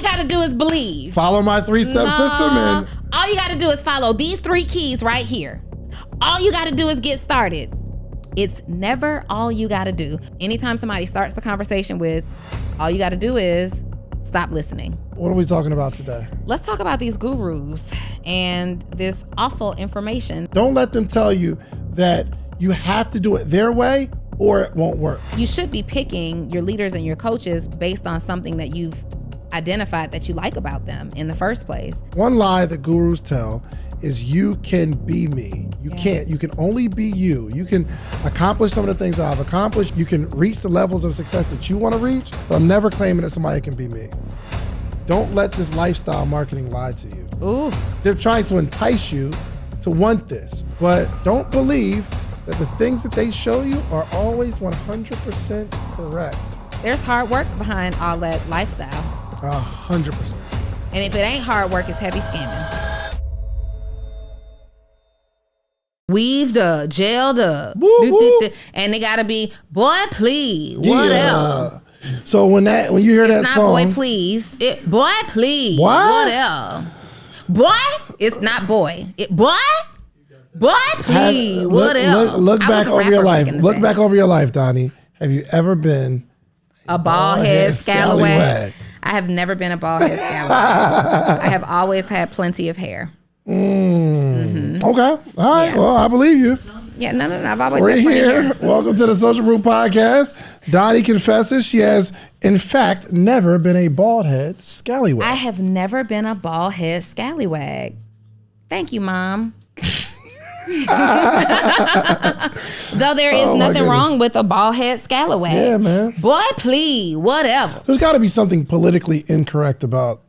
you got to do is believe. Follow my 3-step system. And all you got to do is follow these 3 keys right here. All you got to do is get started. It's never all you got to do. Anytime somebody starts the conversation with, all you got to do is stop listening. What are we talking about today? Let's talk about these gurus and this awful information. Don't let them tell you that you have to do it their way or it won't work. You should be picking your leaders and your coaches based on something that you've identified that you like about them in the first place. One lie that gurus tell is you can be me. You can't. You can only be you. You can accomplish some of the things that I've accomplished. You can reach the levels of success that you want to reach, but I'm never claiming that somebody can be me. Don't let this lifestyle marketing lie to you. Ooh. They're trying to entice you to want this, but don't believe that the things that they show you are always 100% correct. There's hard work behind all that lifestyle. 100%. And if it ain't hard work, it's heavy scamming. Weaved up, jailed up. Woo, woo. And they gotta be, boy, please, whatever. So when you hear that not song, boy, please. Boy, please, what? whatever. Boy, it's not boy. Boy, please, whatever. Look back over your life. Look back over your life, Donni. Have you ever been a bald head scallywag? I have never been a bald head scallywag. I have always had plenty of hair. Okay. All right. Yeah. Well, I believe you. Yeah, no. I've always We're had plenty here. of hair. Welcome to the Social Proof Podcast. Donni confesses she has, in fact, never been a bald head scallywag. I have never been a bald head scallywag. Thank you, Mom. Though there is nothing wrong with a bald head scallywag. Yeah, man. Boy, please, whatever. There's got to be something politically incorrect about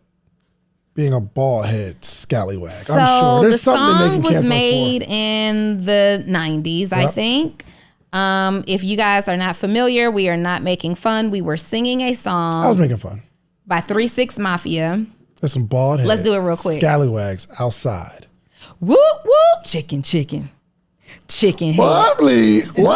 being a bald head scallywag. So I'm sure there's something they can the cancel song was us made for. in the 90s, I think. If you guys are not familiar, we are not making fun. We were singing a song. I was making fun. By 3-6 Mafia. There's some bald head. Let's do it real quick. Scallywags outside. Whoop, whoop. Chicken. Chicken head. Wobbly. Wobbly.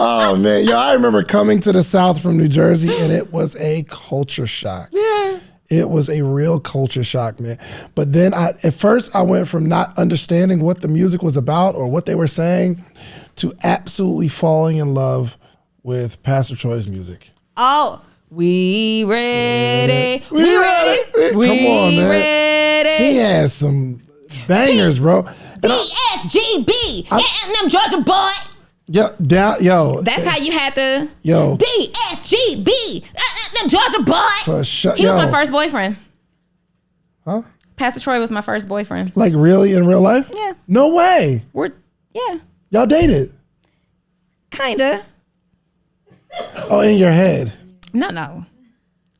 Oh, man. Yo, I remember coming to the South from New Jersey, and it was a culture shock. Yeah. It was a real culture shock, man. But then at first I went from not understanding what the music was about or what they were saying to absolutely falling in love with Pastor Troy's music. Oh, we ready. Yeah. We ready. Come on, man. Ready. He has some bangers, bro. DSGB. And them Georgia boy. Yo. That's how you had to. Yo. DSGB. Them Georgia boy. For sure. He was my first boyfriend. Huh? Pastor Troy was my first boyfriend. Like really in real life? Yeah. No way. Yeah. Y'all dated? Kinda. Oh, in your head. No.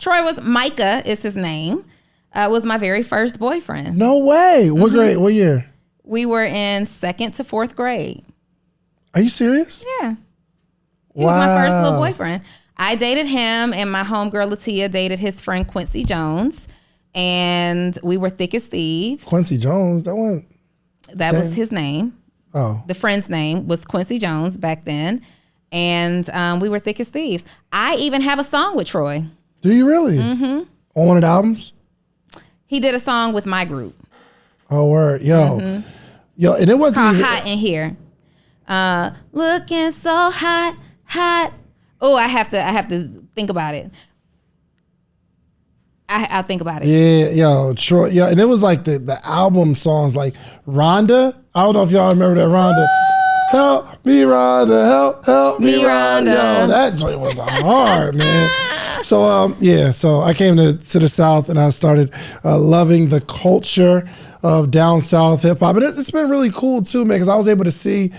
Troy was, Micah is his name, was my very first boyfriend. No way. What grade? What year? We were in 2nd to 4th grade. Are you serious? Yeah. He was my first little boyfriend. I dated him, and my homegirl Latia dated his friend Quincy Jones, and we were thick as thieves. Quincy Jones, that one? That was his name. Oh. The friend's name was Quincy Jones back then, and we were thick as thieves. I even have a song with Troy. Do you really? Mm-hmm. On one of the albums? He did a song with my group. Oh, word. Yo. Mm-hmm. Yo, and it wasn't Called even... Hot in Here. Looking so hot. Oh, I have to think about it. I'll think about it. Yeah, yo, Troy. Yeah, and it was like the album songs like Rhonda. I don't know if y'all remember that Rhonda. Help me, Rhonda. Help me, Rhonda. Yo, that joint was hard, man. So, so I came to the South and I started loving the culture of down South hip hop. And it's been really cool too, man, because I was able to see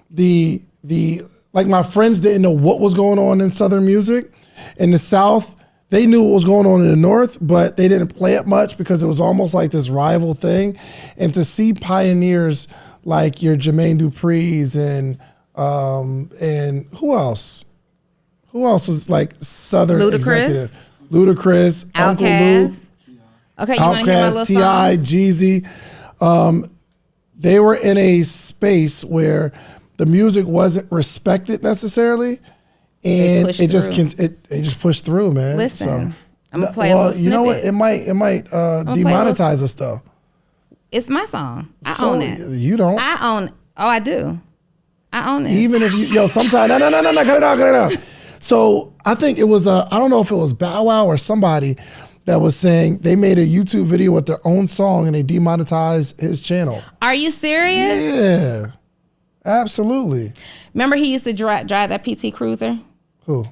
the like my friends didn't know what was going on in Southern music. In the South, they knew what was going on in the North, but they didn't play it much because it was almost like this rival thing. And to see pioneers like your Jermaine Dupri's and who else? Who else was like Southern executive? Ludacris, Uncle Luke. Okay, you want to hear my little T.I., song? Jeezy. They were in a space where the music wasn't respected necessarily, and it just pushed through, man. Listen, so, I'm gonna play a little snippet. You know what? It might demonetize us though. It's my song. I own it. You don't. I own. Oh, I do. I own it. Even if you, sometimes, no, cut it out. So I think it was, I don't know if it was Bow Wow or somebody that was saying they made a YouTube video with their own song and they demonetized his channel. Are you serious? Yeah, absolutely. Remember he used to drive that PT Cruiser? Who?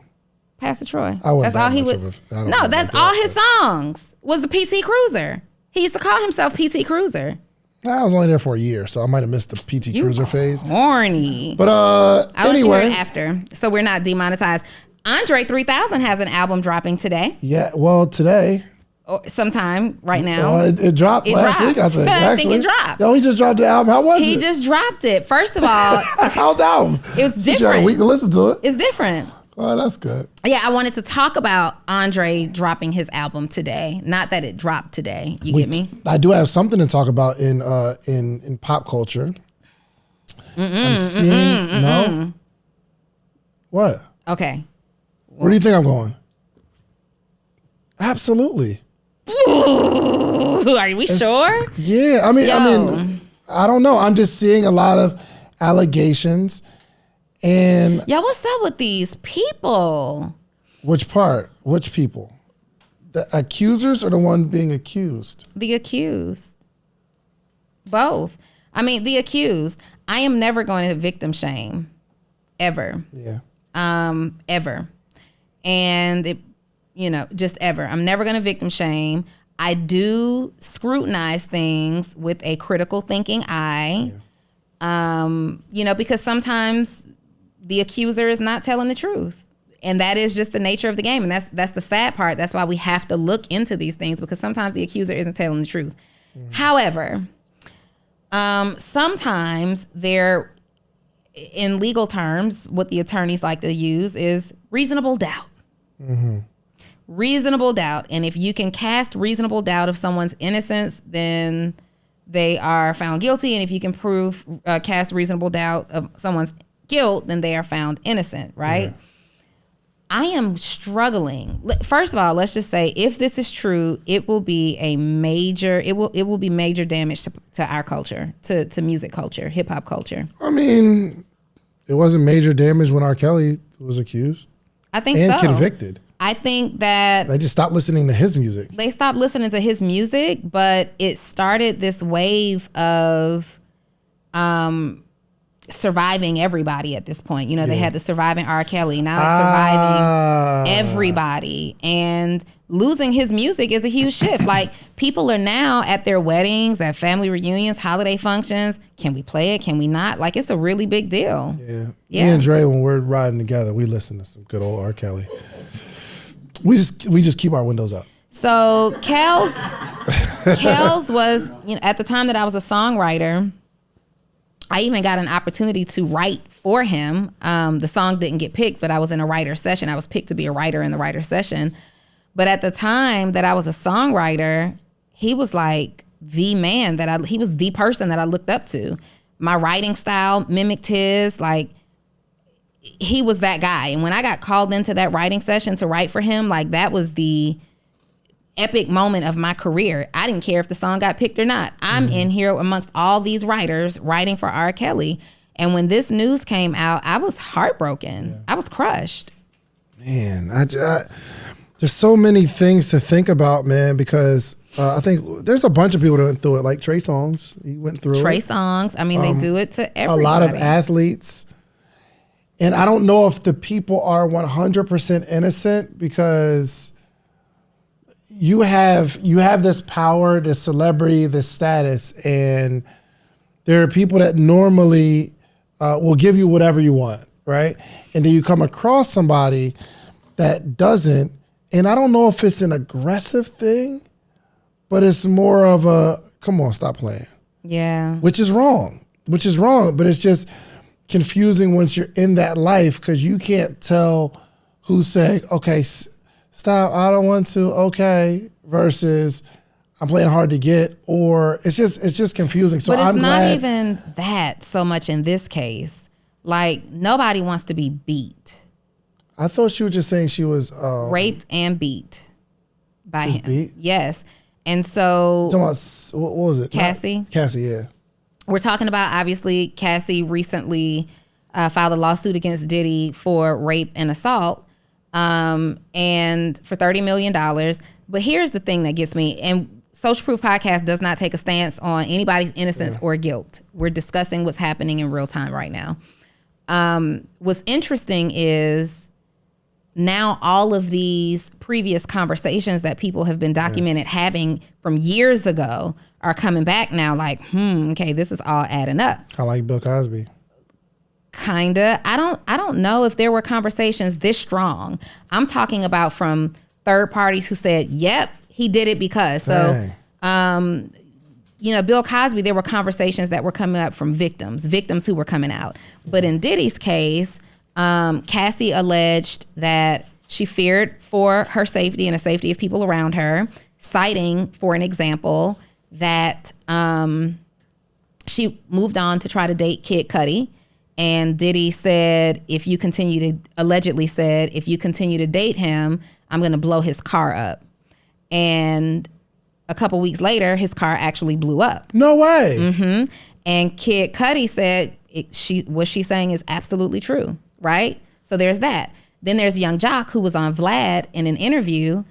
Pastor Troy. That's all he would. No, that's all his songs was the PT Cruiser. He used to call himself PT Cruiser. I was only there for a year, so I might have missed the PT Cruiser phase. Horny. But I'll anyway. let you hear it after, so we're not demonetized. Andre 3000 has an album dropping today. Yeah, well, today. Or sometime right now. It dropped last week, I think. I think it dropped. Yo, he just dropped the album. How was it? He just dropped it. First of all. How's the album? It was different. You had a week to listen to it. It's different. Oh, that's good. Yeah, I wanted to talk about Andre dropping his album today. Not that it dropped today. Get me? I do have something to talk about in pop culture. I'm seeing no. What? Okay. Where do you think I'm going? Absolutely. Ooh, are we sure? Yeah, I mean, I don't know. I'm just seeing a lot of allegations. And yo, what's up with these people? Which part? Which people? The accusers or the one being accused? The accused. Both. I mean, the accused. I am never going to victim shame. Ever. Yeah. Ever. And it, just ever. I'm never going to victim shame. I do scrutinize things with a critical thinking eye. Yeah. Because sometimes the accuser is not telling the truth. And that is just the nature of the game. And that's the sad part. That's why we have to look into these things, because sometimes the accuser isn't telling the truth. Mm-hmm. However, sometimes there, in legal terms, what the attorneys like to use is reasonable doubt. Mm-hmm. Reasonable doubt. And if you can cast reasonable doubt of someone's innocence, then they are found guilty. And if you can cast reasonable doubt of someone's guilt, then they are found innocent, right? Yeah. I am struggling. First of all, let's just say, if this is true, it will be major damage to our culture, to music culture, hip hop culture. I mean, it wasn't major damage when R. Kelly was accused. I think and convicted. I think that they just stopped listening to his music. They stopped listening to his music, but it started this wave of surviving everybody at this point. They had the surviving R. Kelly. Now it's surviving everybody. And losing his music is a huge shift. Like, people are now at their weddings, at family reunions, holiday functions. Can we play it? Can we not? Like, it's a really big deal. Yeah. Me and Dre, when we're riding together, we listen to some good old R. Kelly. We just keep our windows up. So Kels was, at the time that I was a songwriter, I even got an opportunity to write for him. The song didn't get picked, but I was in a writer session. I was picked to be a writer in the writer session. But at the time that I was a songwriter, he was like the man he was the person that I looked up to. My writing style mimicked his, like, he was that guy. And when I got called into that writing session to write for him, like, that was the epic moment of my career. I didn't care if the song got picked or not. I'm in here amongst all these writers writing for R. Kelly. And when this news came out, I was heartbroken. Yeah. I was crushed. Man, there's so many things to think about, man, because I think there's a bunch of people that went through it, like Trey Songz. He went through Trey Songz. I mean, they do it to everybody. A lot of athletes. And I don't know if the people are 100% innocent, because you have this power, this celebrity, this status, and there are people that normally will give you whatever you want, right? And then you come across somebody that doesn't, and I don't know if it's an aggressive thing, but it's more of a, come on, stop playing. Yeah. Which is wrong, but it's just confusing once you're in that life, because you can't tell who's saying, okay, stop, I don't want to, okay, versus I'm playing hard to get, or it's just confusing. So but it's not even that so much in this case. Like, nobody wants to be beat. I thought she was just saying she was raped and beat by him. Beat? Yes. And so what was it? Cassie? Cassie, yeah. We're talking about, obviously, Cassie recently filed a lawsuit against Diddy for rape and assault, and for $30 million. But here's the thing that gets me, and Social Proof Podcast does not take a stance on anybody's innocence or guilt. We're discussing what's happening in real time right now. What's interesting is now all of these previous conversations that people have been documented having from years ago are coming back now like, okay, this is all adding up. I like Bill Cosby. Kinda. I don't know if there were conversations this strong. I'm talking about from third parties who said, yep, he did it because. So, Bill Cosby, there were conversations that were coming up from victims who were coming out. But in Diddy's case, Cassie alleged that she feared for her safety and the safety of people around her, citing, for an example, that she moved on to try to date Kid Cudi. And Diddy said, allegedly said, if you continue to date him, I'm going to blow his car up. And a couple weeks later, his car actually blew up. No way. Mm-hmm. And Kid Cudi said, what she's saying is absolutely true, right? So there's that. Then there's Young Jock, who was on Vlad in an interview.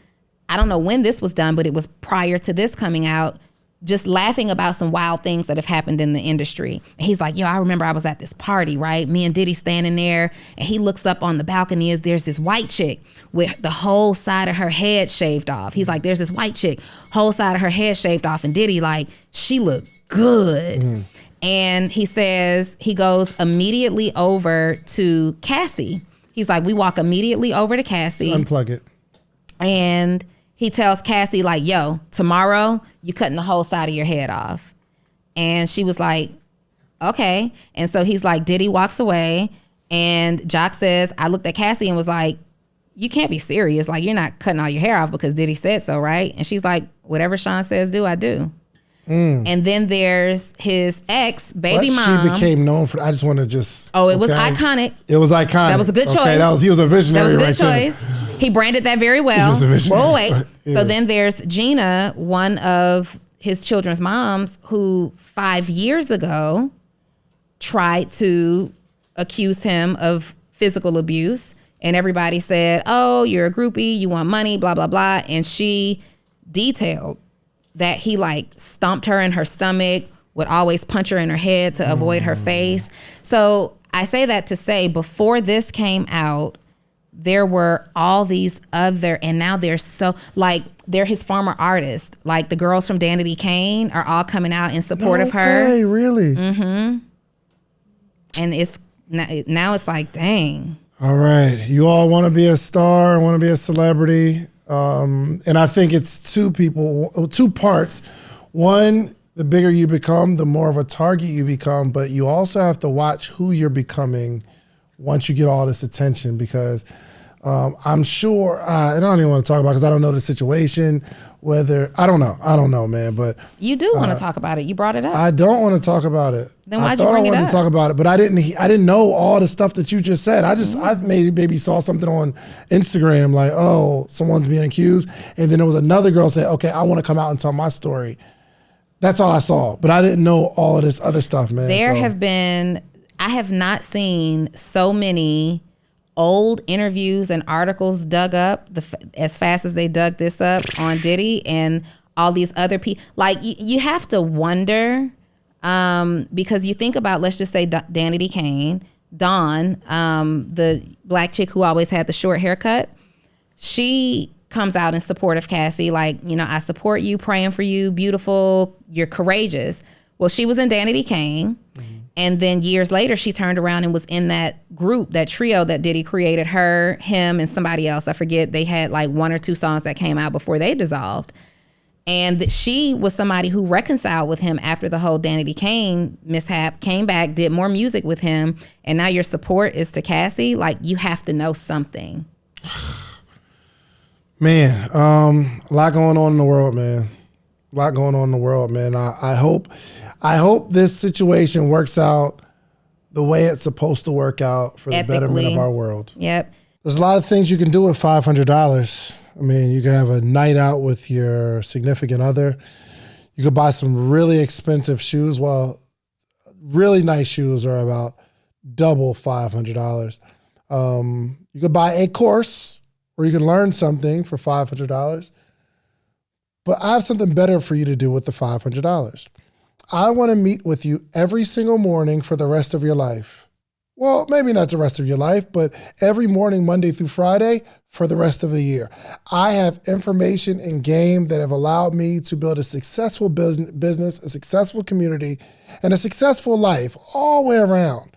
I don't know when this was done, but it was prior to this coming out, just laughing about some wild things that have happened in the industry. And he's like, I remember I was at this party, right? Me and Diddy standing there, and he looks up on the balcony. There's this white chick with the whole side of her head shaved off. He's like, there's this white chick, whole side of her head shaved off. And Diddy, like, she looked good. And he says he goes immediately over to Cassie. He's like, we walk immediately over to Cassie. Unplug it. And he tells Cassie, like, yo, tomorrow you cutting the whole side of your head off. And she was like, okay. And so he's like, Diddy walks away. And Jock says, I looked at Cassie and was like, you can't be serious. Like, you're not cutting all your hair off because Diddy said so, right? And she's like, whatever Sean says do, I do. And then there's his ex, baby mom. She became known for. I just want to just. Oh, it was iconic. It was iconic. That was a good choice. He was a visionary. That was a good choice. He branded that very well. He was a visionary. Whoa, wait. Yeah. So then there's Gina, one of his children's moms, who 5 years ago tried to accuse him of physical abuse. And everybody said, oh, you're a groupie, you want money, blah, blah, blah. And she detailed that he like stomped her in her stomach, would always punch her in her head to avoid her face. So I say that to say, before this came out, there were all these other, and now they're so, like, they're his former artists. Like the girls from Danity Kane are all coming out in support of her. Hey, really? Mm-hmm. And it's now it's like, dang. All right. You all want to be a star, want to be a celebrity. And I think it's two parts. One, the bigger you become, the more of a target you become, but you also have to watch who you're becoming once you get all this attention, because I'm sure, I don't even want to talk about it because I don't know the situation, I don't know, man, but. You do want to talk about it. You brought it up. I don't want to talk about it. Then why'd you bring it up? I wanted to talk about it, but I didn't know all the stuff that you just said. I maybe saw something on Instagram like, oh, someone's being accused. And then there was another girl said, okay, I want to come out and tell my story. That's all I saw, but I didn't know all of this other stuff, man. I have not seen so many old interviews and articles dug up as fast as they dug this up on Diddy and all these other people. Like, you have to wonder, because you think about, let's just say Danity Kane, Dawn, the black chick who always had the short haircut. She comes out in support of Cassie, like, I support you, praying for you, beautiful, you're courageous. Well, she was in Danity Kane. And then years later, she turned around and was in that group, that trio that Diddy created, her, him, and somebody else. I forget. They had like 1 or 2 songs that came out before they dissolved. And she was somebody who reconciled with him after the whole Danity Kane mishap, came back, did more music with him. And now your support is to Cassie. Like, you have to know something. Man, a lot going on in the world, man. A lot going on in the world, man. I hope this situation works out the way it's supposed to work out for the betterment of our world. Yep. There's a lot of things you can do with $500. I mean, you can have a night out with your significant other. You could buy some really expensive shoes. Well, really nice shoes are about double $500. You could buy a course where you can learn something for $500. But I have something better for you to do with the $500. I want to meet with you every single morning for the rest of your life. Well, maybe not the rest of your life, but every morning, Monday through Friday, for the rest of the year. I have information and game that have allowed me to build a successful business, a successful community, and a successful life all the way around.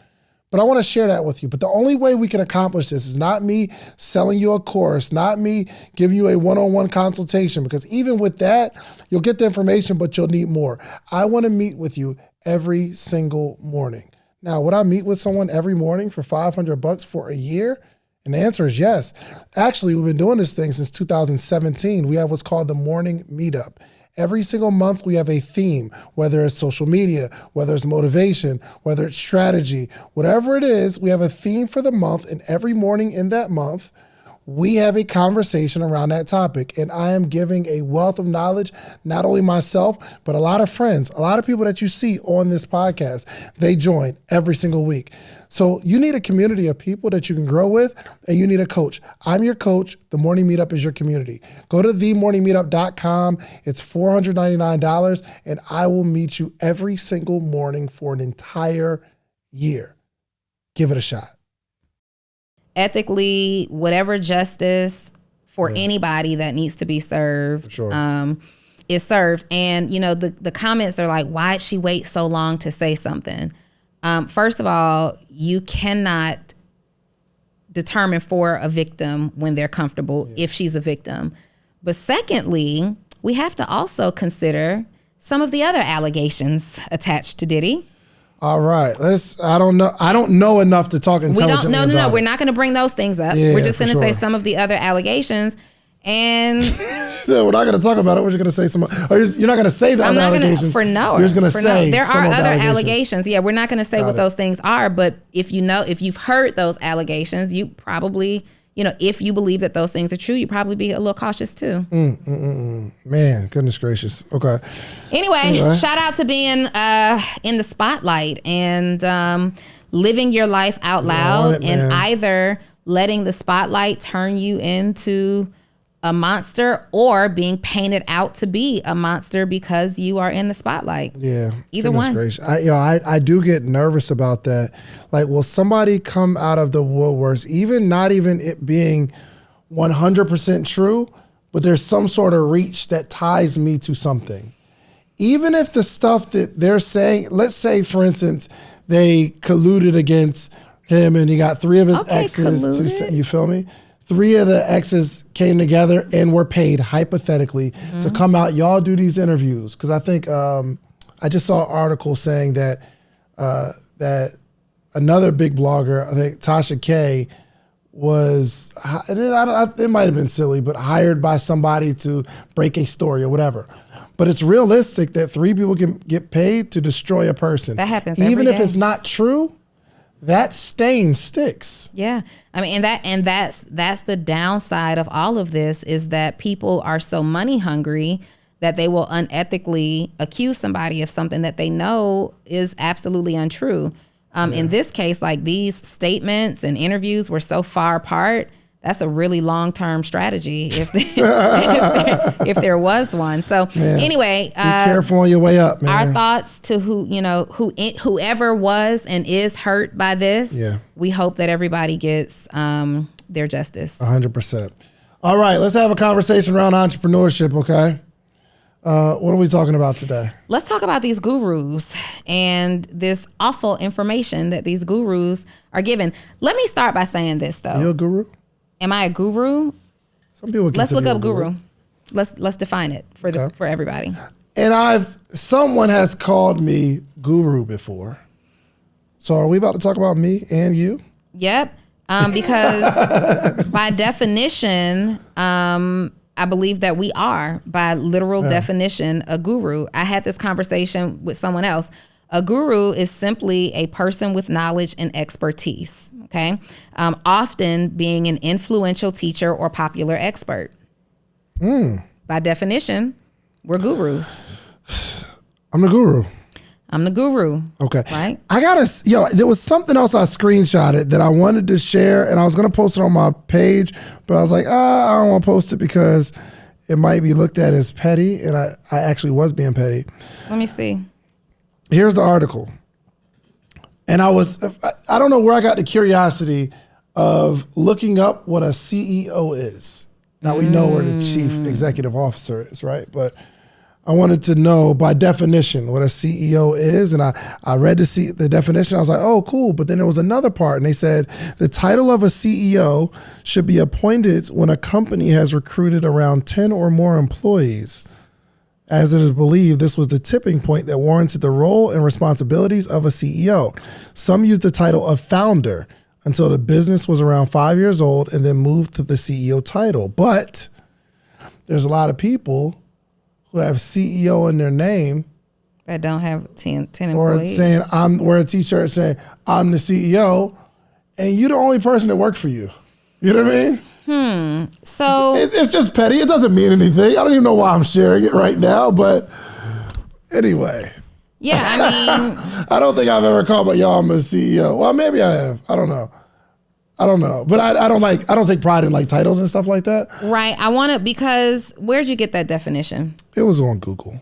But I want to share that with you. But the only way we can accomplish this is not me selling you a course, not me giving you a one-on-one consultation, because even with that, you'll get the information, but you'll need more. I want to meet with you every single morning. Now, would I meet with someone every morning for $500 for a year? And the answer is yes. Actually, we've been doing this thing since 2017. We have what's called the Morning Meetup. Every single month, we have a theme, whether it's social media, whether it's motivation, whether it's strategy, whatever it is, we have a theme for the month. And every morning in that month, we have a conversation around that topic. And I am giving a wealth of knowledge, not only myself, but a lot of friends, a lot of people that you see on this podcast, they join every single week. So you need a community of people that you can grow with, and you need a coach. I'm your coach. The Morning Meetup is your community. Go to themorningmeetup.com. It's $499, and I will meet you every single morning for an entire year. Give it a shot. Ethically, whatever justice for anybody that needs to be served is served. And, you know, the comments are like, why'd she wait so long to say something? First of all, you cannot determine for a victim when they're comfortable if she's a victim. But secondly, we have to also consider some of the other allegations attached to Diddy. All right, I don't know enough to talk intelligently about it. No. We're not going to bring those things up. Yeah, we're just going to say sure. some of the other allegations. And so we're not going to talk about it. We're just going to say some. Or you're not going to say the other allegations. You're just going to say there some are of the other allegations. Yeah, we're not going to say what those things are. But if you've heard those allegations, you probably, if you believe that those things are true, you probably be a little cautious too. Man, goodness gracious. Okay. Anyway, shout out to being in the spotlight and living your life out loud and either letting the spotlight turn you into a monster or being painted out to be a monster because you are in the spotlight. Yeah. Either one. Gracious. I do get nervous about that. Like, will somebody come out of the woodworks, not even it being 100% true, but there's some sort of reach that ties me to something. Even if the stuff that they're saying, let's say, for instance, they colluded against him and he got 3 of his exes to, you feel me? 3 of the exes came together and were paid hypothetically to come out. Y'all do these interviews. Cause I think, I just saw an article saying that, that another big blogger, I think Tasha K was, it might've been silly, but hired by somebody to break a story or whatever. But it's realistic that 3 people can get paid to destroy a person. That happens even every if day. it's not true. That stain sticks. Yeah. I mean, that's the downside of all of this is that people are so money hungry that they will unethically accuse somebody of something that they know is absolutely untrue. In this case, like these statements and interviews were so far apart. That's a really long-term strategy if there was one. So anyway, be careful on your way up, man. Our thoughts to whoever was and is hurt by this. Yeah. We hope that everybody gets their justice. 100%. All right, let's have a conversation around entrepreneurship, okay? What are we talking about today? Let's talk about these gurus and this awful information that these gurus are given. Let me start by saying this, though. Are you a guru? Am I a guru? Some people Let's look up guru. Let's define it for everybody. And someone has called me guru before. So are we about to talk about me and you? Yep. Because by definition, I believe that we are, by literal definition, a guru. I had this conversation with someone else. A guru is simply a person with knowledge and expertise, okay? Often being an influential teacher or popular expert. By definition, we're gurus. I'm the guru. I'm the guru. Okay. Right? There was something else I screenshotted that I wanted to share, and I was going to post it on my page, but I was like, I don't want to post it because it might be looked at as petty, and I actually was being petty. Let me see. Here's the article. And I don't know where I got the curiosity of looking up what a CEO is. Now we know where the chief executive officer is, right? But I wanted to know by definition what a CEO is. And I read the definition. I was like, oh, cool. But then there was another part, and they said the title of a CEO should be appointed when a company has recruited around 10 or more employees, as it is believed this was the tipping point that warranted the role and responsibilities of a CEO. Some used the title of founder until the business was around 5 years old and then moved to the CEO title. But there's a lot of people who have CEO in their name that don't have 10 employees. Or saying, wear a t-shirt saying, I'm the CEO, and you're the only person that works for you. You know what I mean? So it's just petty. It doesn't mean anything. I don't even know why I'm sharing it right now, but anyway. Yeah, I mean, I don't think I've ever called y'all I'm a CEO. Well, maybe I have. I don't know. But I don't take pride in like titles and stuff like that. Right. because where'd you get that definition? It was on Google.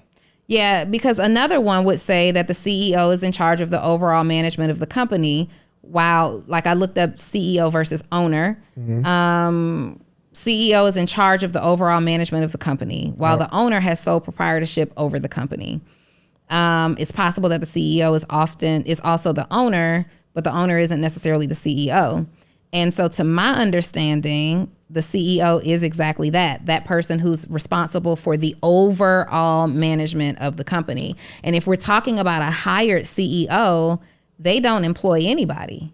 Yeah, because another one would say that the CEO is in charge of the overall management of the company. While, like, I looked up CEO versus owner. CEO is in charge of the overall management of the company, while the owner has sole proprietorship over the company. It's possible that the CEO is also the owner, but the owner isn't necessarily the CEO. And so to my understanding, the CEO is exactly that person who's responsible for the overall management of the company. And if we're talking about a hired CEO, they don't employ anybody.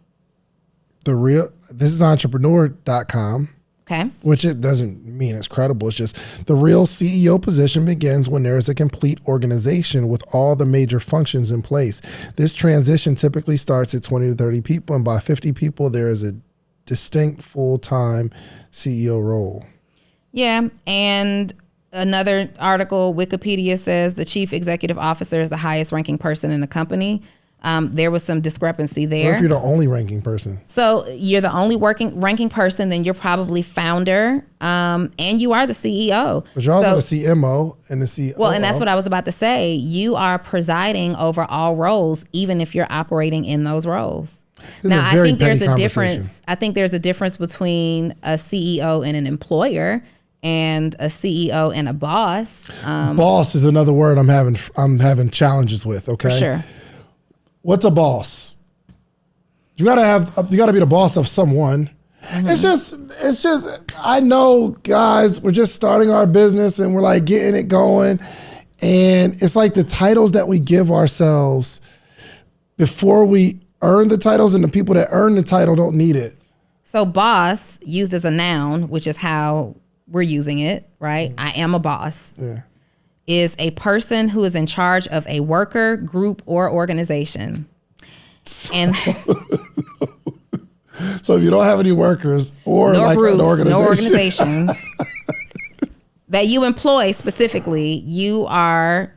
This is entrepreneur.com. Okay. Which it doesn't mean it's credible. It's just the real CEO position begins when there is a complete organization with all the major functions in place. This transition typically starts at 20 to 30 people, and by 50 people, there is a distinct full-time CEO role. Yeah, and another article, Wikipedia says the chief executive officer is the highest ranking person in the company. There was some discrepancy there. What if you're the only ranking person? So you're the only ranking person, then you're probably founder, and you are the CEO. But you're also the CMO and the CEO. Well, and that's what I was about to say. You are presiding over all roles, even if you're operating in those roles. Now, I think there's a difference. I think there's a difference between a CEO and an employer, and a CEO and a boss. Boss is another word I'm having challenges with. Okay, for sure. What's a boss? You gotta be the boss of someone. It's just. I know, guys, we're just starting our business and we're like getting it going, and it's like the titles that we give ourselves before we earn the titles, and the people that earn the title don't need it. So boss, used as a noun, which is how we're using it, right? I am a boss. Yeah. Is a person who is in charge of a worker, group, or organization. And so if you don't have any workers or no like groups, an organization. no organizations that you employ specifically, you are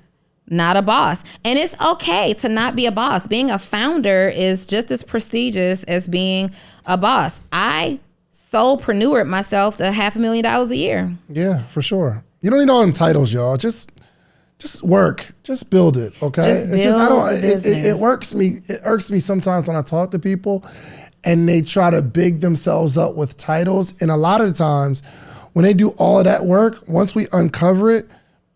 not a boss. And it's okay to not be a boss. Being a founder is just as prestigious as being a boss. I soulpreneured myself to $500,000 a year. Yeah, for sure. You don't need all them titles, y'all. Just work. Just build it, okay? It irks me sometimes when I talk to people and they try to big themselves up with titles. And a lot of the times when they do all of that work, once we uncover it,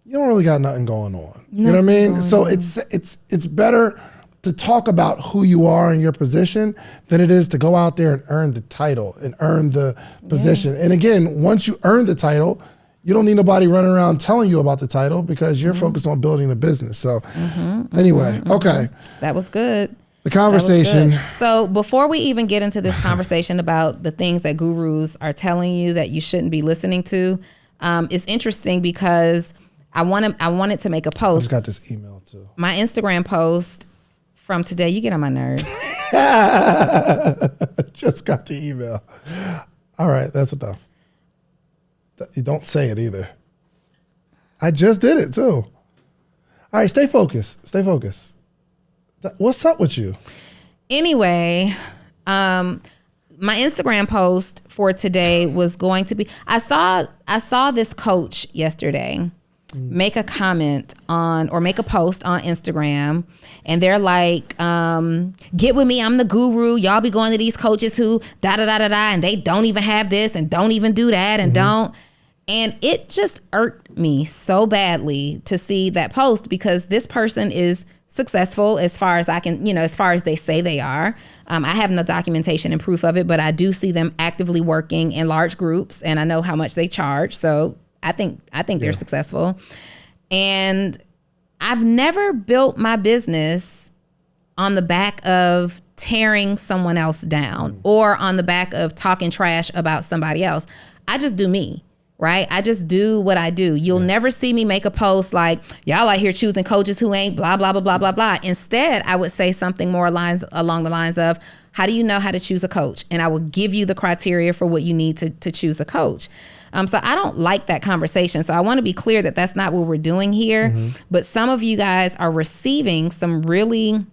you don't really got nothing going on. You know what I mean? So it's better to talk about who you are in your position than it is to go out there and earn the title and earn the position. And again, once you earn the title, you don't need nobody running around telling you about the title because you're focused on building a business. So anyway, okay. That was good. The conversation. So before we even get into this conversation about the things that gurus are telling you that you shouldn't be listening to, it's interesting because I wanted to make a post. I just got this email too. My Instagram post from today. You get on my nerves. Just got the email. All right, that's enough. You don't say it either. I just did it too. All right, stay focused. Stay focused. What's up with you? Anyway, my Instagram post for today was going to be, I saw this coach yesterday make a comment on, or make a post on Instagram, and they're like, get with me, I'm the guru. Y'all be going to these coaches who and they don't even have this and don't even do that and don't. And it just irked me so badly to see that post, because this person is successful as far as I can, as far as they say they are. I have no documentation and proof of it, but I do see them actively working in large groups, and I know how much they charge. So I think they're successful. And I've never built my business on the back of tearing someone else down or on the back of talking trash about somebody else. I just do me. Right? I just do what I do. You'll never see me make a post like, y'all out here choosing coaches who ain't blah, blah, blah, blah, blah, blah. Instead, I would say something more along the lines of, how do you know how to choose a coach? And I will give you the criteria for what you need to choose a coach. So I don't like that conversation. So I want to be clear that that's not what we're doing here. But some of you guys are receiving some really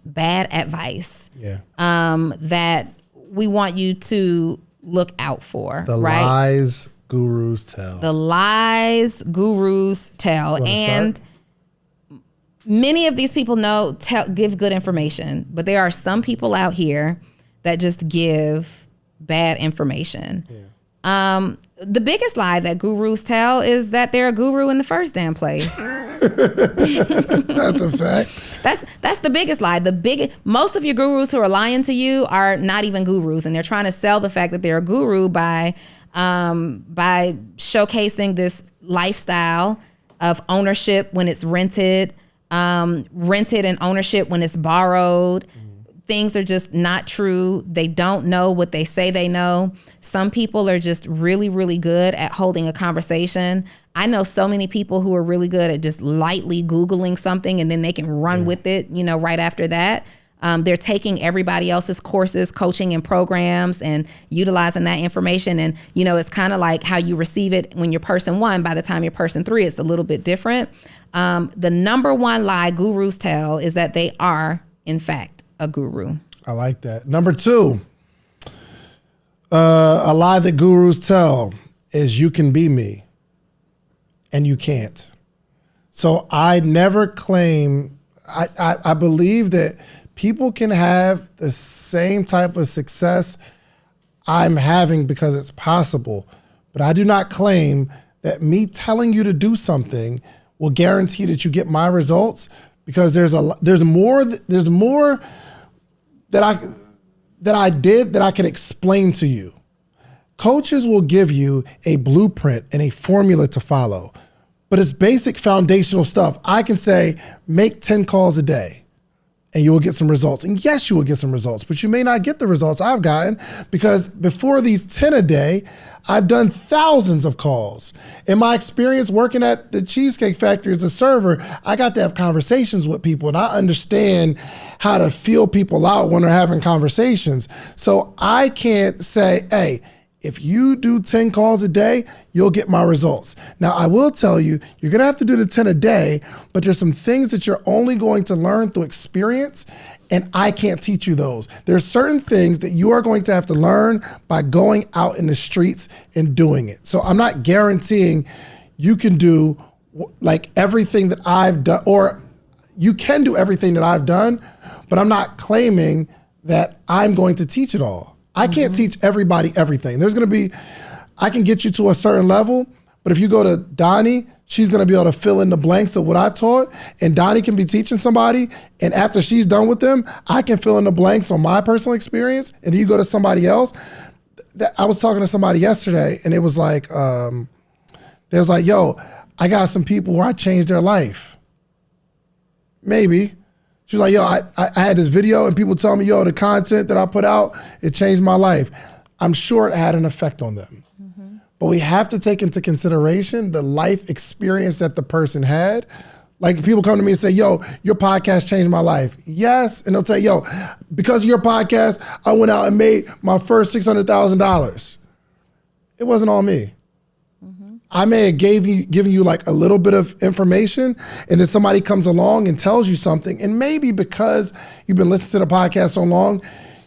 bad advice that we want you to look out for. The lies gurus tell. The lies gurus tell. And many of these people give good information, but there are some people out here that just give bad information. The biggest lie that gurus tell is that they're a guru in the first damn place. That's a fact. That's the biggest lie. Most of your gurus who are lying to you are not even gurus, and they're trying to sell the fact that they're a guru by showcasing this lifestyle of ownership when it's rented and ownership when it's borrowed. Things are just not true. They don't know what they say they know. Some people are just really, really good at holding a conversation. I know so many people who are really good at just lightly Googling something and then they can run with it, right after that. They're taking everybody else's courses, coaching and programs, and utilizing that information. And, it's kind of like how you receive it when you're person 1. By the time you're person 3, it's a little bit different. The number one lie gurus tell is that they are, in fact, a guru. I like that. Number 2, a lie that gurus tell is you can be me, and you can't. So I never claim, I believe that people can have the same type of success I'm having because it's possible, but I do not claim that me telling you to do something will guarantee that you get my results, because there's more that I did that I can explain to you. Coaches will give you a blueprint and a formula to follow, but it's basic foundational stuff. I can say, make 10 calls a day and you will get some results. And yes, you will get some results, but you may not get the results I've gotten, because before these 10 a day, I've done thousands of calls. In my experience working at the Cheesecake Factory as a server, I got to have conversations with people, and I understand how to feel people out when they're having conversations. So I can't say, hey, if you do 10 calls a day, you'll get my results. Now, I will tell you, you're gonna have to do the 10 a day, but there's some things that you're only going to learn through experience, and I can't teach you those. There's certain things that you are going to have to learn by going out in the streets and doing it. So I'm not guaranteeing you can do like everything that I've done, or you can do everything that I've done, but I'm not claiming that I'm going to teach it all. I can't teach everybody everything. There's gonna be, I can get you to a certain level, but if you go to Donni, she's gonna be able to fill in the blanks of what I taught, and Donni can be teaching somebody, and after she's done with them, I can fill in the blanks on my personal experience, and then you go to somebody else. I was talking to somebody yesterday, and it was like, they was like, yo, I got some people where I changed their life. Maybe. She was like, yo, I had this video and people tell me, yo, the content that I put out, it changed my life. I'm sure it had an effect on them. But we have to take into consideration the life experience that the person had, Like people come to me and say, yo, your podcast changed my life. Yes. And they'll say, yo, because of your podcast, I went out and made my first $600,000. It wasn't all me. I may have given you like a little bit of information, and then somebody comes along and tells you something, and maybe because you've been listening to the podcast so long,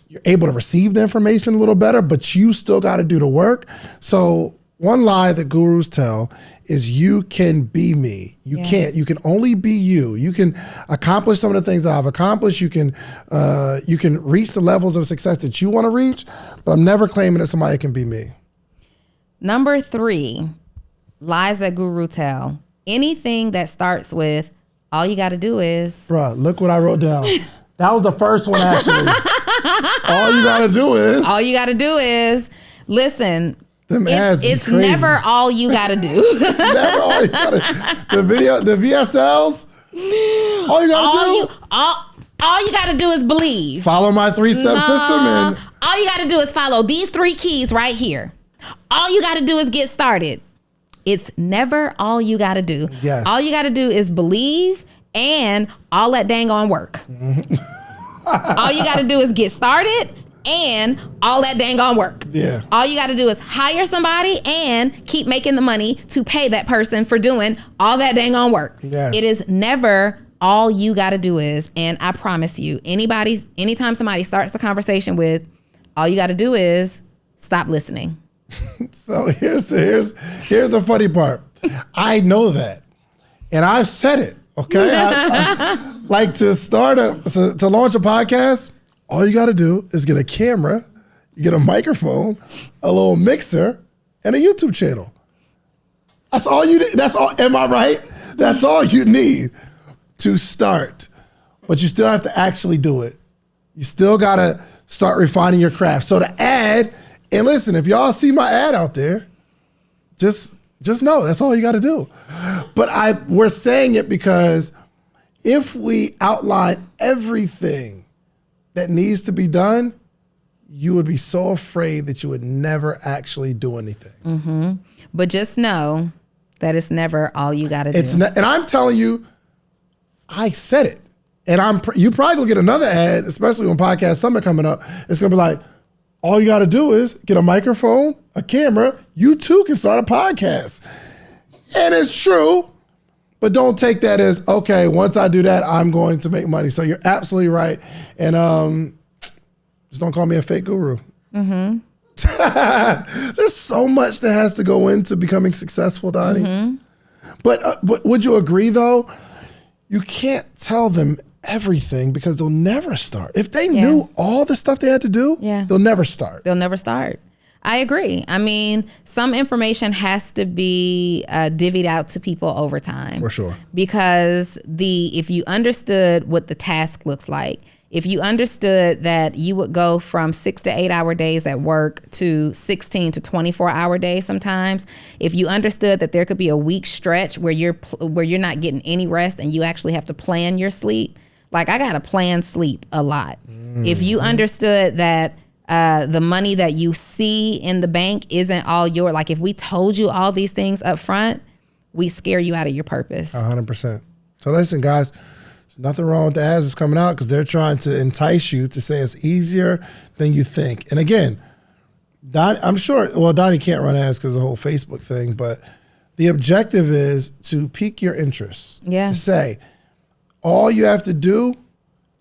you're able to receive the information a little better, but you still got to do the work. So one lie that gurus tell is you can be me. You can't. You can only be you. You can accomplish some of the things that I've accomplished. You can reach the levels of success that you want to reach, but I'm never claiming that somebody can be me. Number 3. Lies that guru tell. Anything that starts with, all you got to do is. Bruh, look what I wrote down. That was the first one, actually. All you got to do is. All you got to do is. Listen. Them ads be it's crazy. never all you got to do. It's never all you got to. The VSLs. All you got to do. All you got to do is believe. Follow my 3-step system. And all you got to do is follow these 3 keys right here. All you got to do is get started. It's never all you got to do. Yes. All you got to do is believe and all that dang on work. All you got to do is get started and all that dang on work. Yeah. All you got to do is hire somebody and keep making the money to pay that person for doing all that dang on work. Yes. It is never all you got to do is, and I promise you, anytime somebody starts the conversation with, all you got to do is stop listening. So here's the funny part. I know that, and I've said it. Okay, I like to to launch a podcast. All you got to do is get a camera, you get a microphone, a little mixer, and a YouTube channel. That's all you need. That's all. Am I right? That's all you need to start. But you still have to actually do it. You still got to start refining your craft. So the ad. And listen, if y'all see my ad out there, just know that's all you got to do. But we're saying it because if we outline everything that needs to be done, you would be so afraid that you would never actually do anything. Mm-hmm. But just know that it's never all you got to do. And I'm telling you, I said it. And you probably gonna get another ad, especially when Podcast Summit coming up. It's gonna be like, all you got to do is get a microphone, a camera. You too can start a podcast. And it's true, but don't take that as, okay, once I do that, I'm going to make money. So you're absolutely right. And just don't call me a fake guru. Mm-hmm. There's so much that has to go into becoming successful, Donni. Mm-hmm. But would you agree, though? You can't tell them everything because they'll never start. If they knew all the stuff they had to do, they'll never start. They'll never start. I agree. I mean, some information has to be divvied out to people over time. For sure. Because if you understood what the task looks like, if you understood that you would go from 6 to 8 hour days at work to 16 to 24 hour days sometimes, if you understood that there could be a week stretch where you're not getting any rest and you actually have to plan your sleep, like I got to plan sleep a lot. Mm-hmm. If you understood that the money that you see in the bank isn't all like if we told you all these things up front, we scare you out of your purpose. 100%. So listen, guys, there's nothing wrong with the ads that's coming out because they're trying to entice you to say it's easier than you think. And again, I'm sure, Donni can't run ads because of the whole Facebook thing, but the objective is to pique your interest. Yeah. To say, all you have to do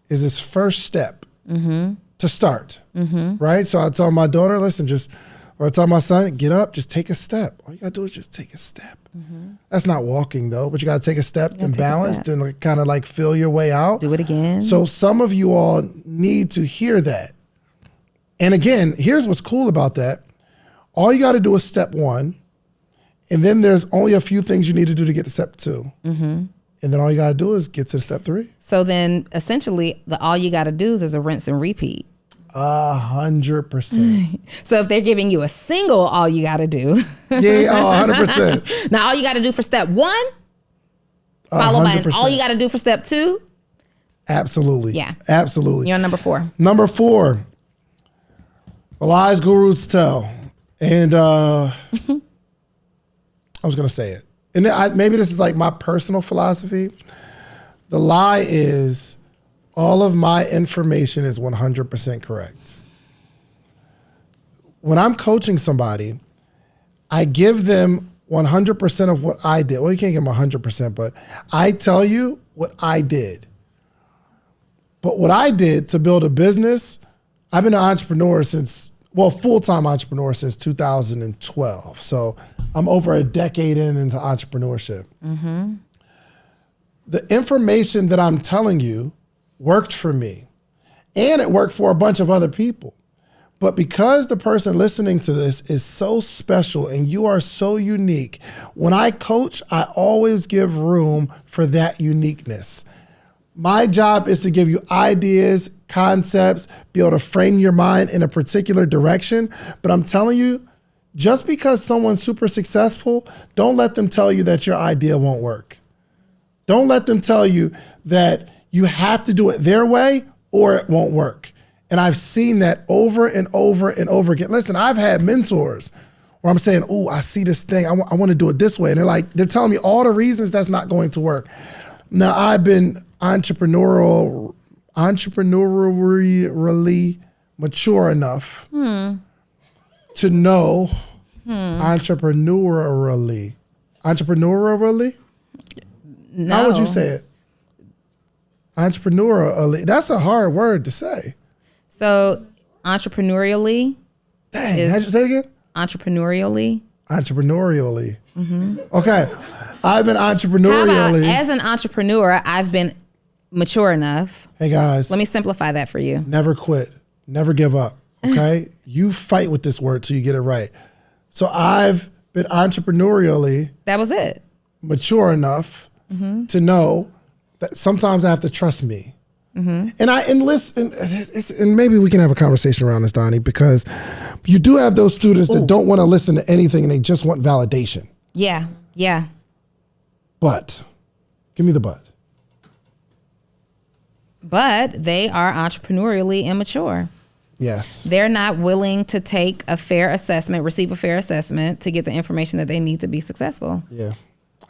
is this first step to start, right? So I tell my daughter, listen, or I tell my son, get up, just take a step. All you gotta do is just take a step. That's not walking though, but you gotta take a step and balance and kind of like feel your way out. Do it again. So some of you all need to hear that. And again, here's what's cool about that. All you gotta do is step 1, and then there's only a few things you need to do to get to step 2. And then all you got to do is get to step 3. So then essentially all you got to do is a rinse and repeat. 100%. So if they're giving you a single, all you got to do. 100%. Now all you got to do for step 1, followed by all you got to do for step 2. Absolutely. Yeah. Absolutely. You're on number 4. Number 4, the lies gurus tell. And I was going to say it. and maybe this is like my personal philosophy. The lie is all of my information is 100% correct. When I'm coaching somebody, I give them 100% of what I did. Well, you can't give them 100%, but I tell you what I did. But what I did to build a business, I've been an entrepreneur full-time entrepreneur since 2012. So I'm over a decade into entrepreneurship. Mm-hmm. The information that I'm telling you worked for me, and it worked for a bunch of other people. But because the person listening to this is so special and you are so unique, when I coach, I always give room for that uniqueness. My job is to give you ideas, concepts, be able to frame your mind in a particular direction. But I'm telling you, just because someone's super successful, don't let them tell you that your idea won't work. Don't let them tell you that you have to do it their way or it won't work. And I've seen that over and over and over again. Listen, I've had mentors where I'm saying, oh, I see this thing. I want to do it this way. And they're telling me all the reasons that's not going to work. Now, I've been entrepreneurially mature enough to know entrepreneurially. No. How would you say it? Entrepreneurially. That's a hard word to say. So entrepreneurially. Dang, how'd you say it again? Entrepreneurially. Mm-hmm. Okay. I've been entrepreneurially. How about, as an entrepreneur, I've been mature enough. Hey guys. Let me simplify that for you. Never quit. Never give up. Okay? You fight with this word till you get it right. So I've been entrepreneurially. That was it. Mature enough to know that sometimes I have to trust me. Mm-hmm. And maybe we can have a conversation around this, Donni, because you do have those students that don't want to listen to anything and they just want validation. Yeah. But, give me the but. But they are entrepreneurially immature. Yes. They're not willing to take a fair assessment, receive a fair assessment to get the information that they need to be successful. Yeah.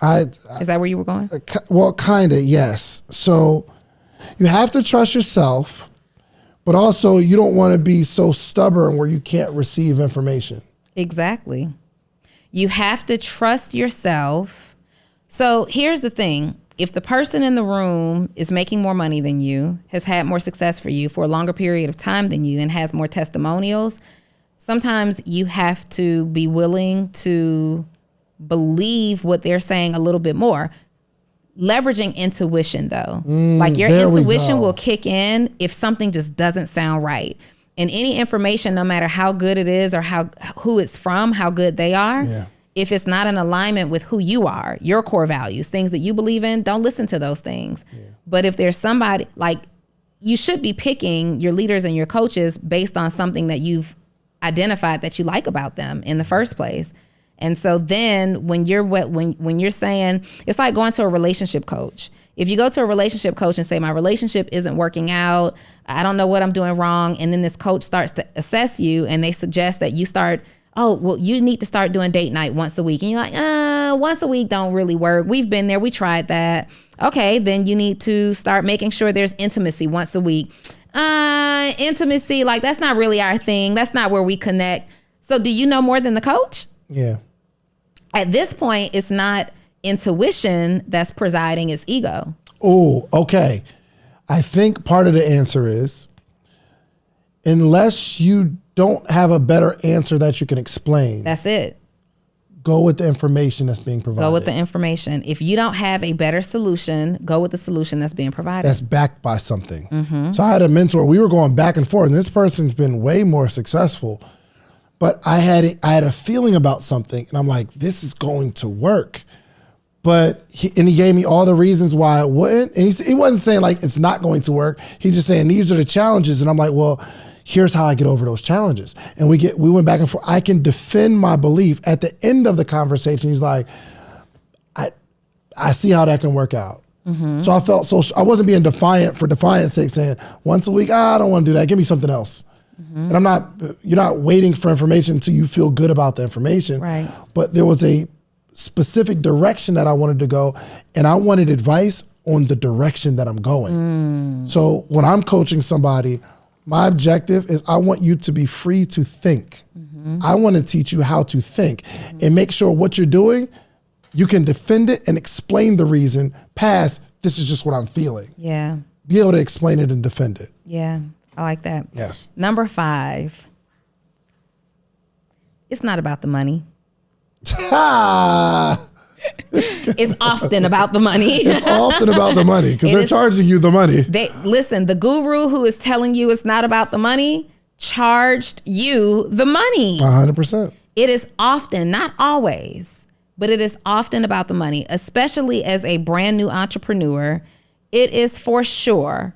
Is that where you were going? Well, kind of, yes. So you have to trust yourself, but also you don't want to be so stubborn where you can't receive information. Exactly. You have to trust yourself. So here's the thing. If the person in the room is making more money than you, has had more success for you for a longer period of time than you, and has more testimonials, sometimes you have to be willing to believe what they're saying a little bit more. Leveraging intuition, though. Like your intuition will kick in if something just doesn't sound right. And any information, no matter how good it is or who it's from, how good they are, if it's not in alignment with who you are, your core values, things that you believe in, don't listen to those things. Yeah. But if there's somebody, like, you should be picking your leaders and your coaches based on something that you've identified that you like about them in the first place. And so then when you're saying, it's like going to a relationship coach. If you go to a relationship coach and say, my relationship isn't working out, I don't know what I'm doing wrong, and then this coach starts to assess you and they suggest that you start, oh, well, you need to start doing date night once a week. And you're like, once a week don't really work. We've been there. We tried that. Okay, then you need to start making sure there's intimacy once a week. Intimacy, like, that's not really our thing. That's not where we connect. So do you know more than the coach? Yeah. At this point, it's not intuition that's presiding, it's ego. Oh, okay. I think part of the answer is, unless you don't have a better answer that you can explain. That's it. Go with the information that's being provided. Go with the information. If you don't have a better solution, go with the solution that's being provided. That's backed by something. Mm-hmm. So I had a mentor. We were going back and forth, and this person's been way more successful. But I had a feeling about something, and I'm like, this is going to work. But he gave me all the reasons why it wouldn't. And he wasn't saying like it's not going to work. He's just saying these are the challenges. And I'm like, well, here's how I get over those challenges. And we went back and forth. I can defend my belief. At the end of the conversation, he's like, I see how that can work out. Mm-hmm. So I felt I wasn't being defiant for defiance sake, saying once a week, I don't want to do that. Give me something else. Mm-hmm. And you're not waiting for information until you feel good about the information. Right. But there was a specific direction that I wanted to go, and I wanted advice on the direction that I'm going. So when I'm coaching somebody, my objective is I want you to be free to think. I want to teach you how to think and make sure what you're doing, you can defend it and explain the reason past, this is just what I'm feeling. Yeah. Be able to explain it and defend it. Yeah. I like that. Yes. Number 5. It's not about the money. It's often about the money. It's often about the money because they're charging you the money. Listen, the guru who is telling you it's not about the money charged you the money. 100%. It is often, not always, but it is often about the money, especially as a brand new entrepreneur. It is for sure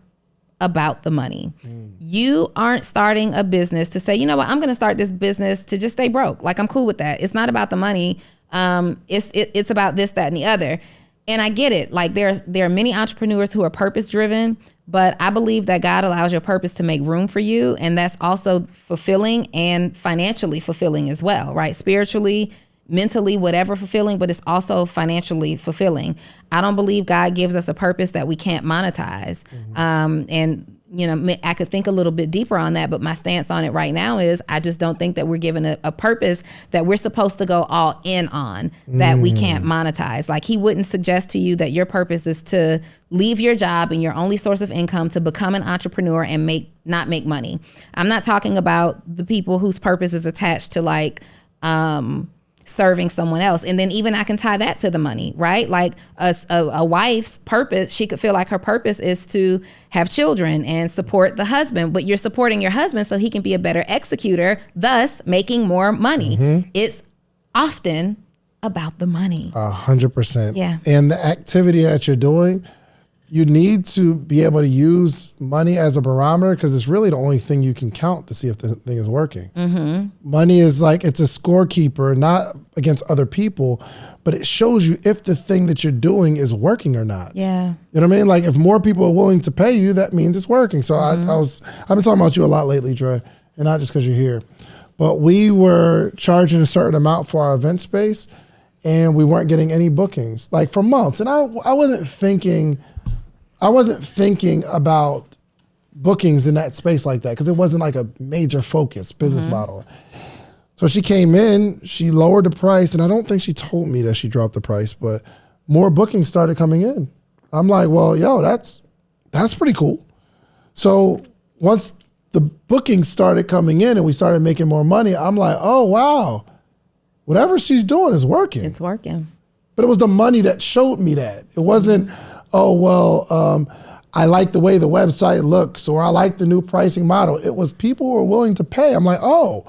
about the money. You aren't starting a business to say, you know what, I'm going to start this business to just stay broke. Like, I'm cool with that. It's not about the money. It's about this, that, and the other. And I get it. Like, there are many entrepreneurs who are purpose driven, but I believe that God allows your purpose to make room for you. And that's also fulfilling and financially fulfilling as well, right? Spiritually, mentally, whatever fulfilling, but it's also financially fulfilling. I don't believe God gives us a purpose that we can't monetize. And you know, I could think a little bit deeper on that, but my stance on it right now is I just don't think that we're given a purpose that we're supposed to go all in on that we can't monetize. Like, he wouldn't suggest to you that your purpose is to leave your job and your only source of income to become an entrepreneur and not make money. I'm not talking about the people whose purpose is attached to like, serving someone else. And then even I can tie that to the money, right? Like a wife's purpose, she could feel like her purpose is to have children and support the husband, but you're supporting your husband so he can be a better executor, thus making more money. It's often about the money. 100%. Yeah. And the activity that you're doing, you need to be able to use money as a barometer because it's really the only thing you can count to see if the thing is working. Money is like, it's a scorekeeper, not against other people, but it shows you if the thing that you're doing is working or not. Yeah. You know what I mean? Like, if more people are willing to pay you, that means it's working. So I've been talking about you a lot lately, Dre, and not just because you're here, but we were charging a certain amount for our event space and we weren't getting any bookings like for months. And I wasn't thinking about bookings in that space like that because it wasn't like a major focus business model. So she came in, she lowered the price, and I don't think she told me that she dropped the price, but more bookings started coming in. I'm like, well, yo, that's pretty cool. So once the bookings started coming in and we started making more money, I'm like, oh, wow, whatever she's doing is working. It's working. But it was the money that showed me that. It wasn't, oh, well, I like the way the website looks or I like the new pricing model. It was people who were willing to pay. I'm like, oh,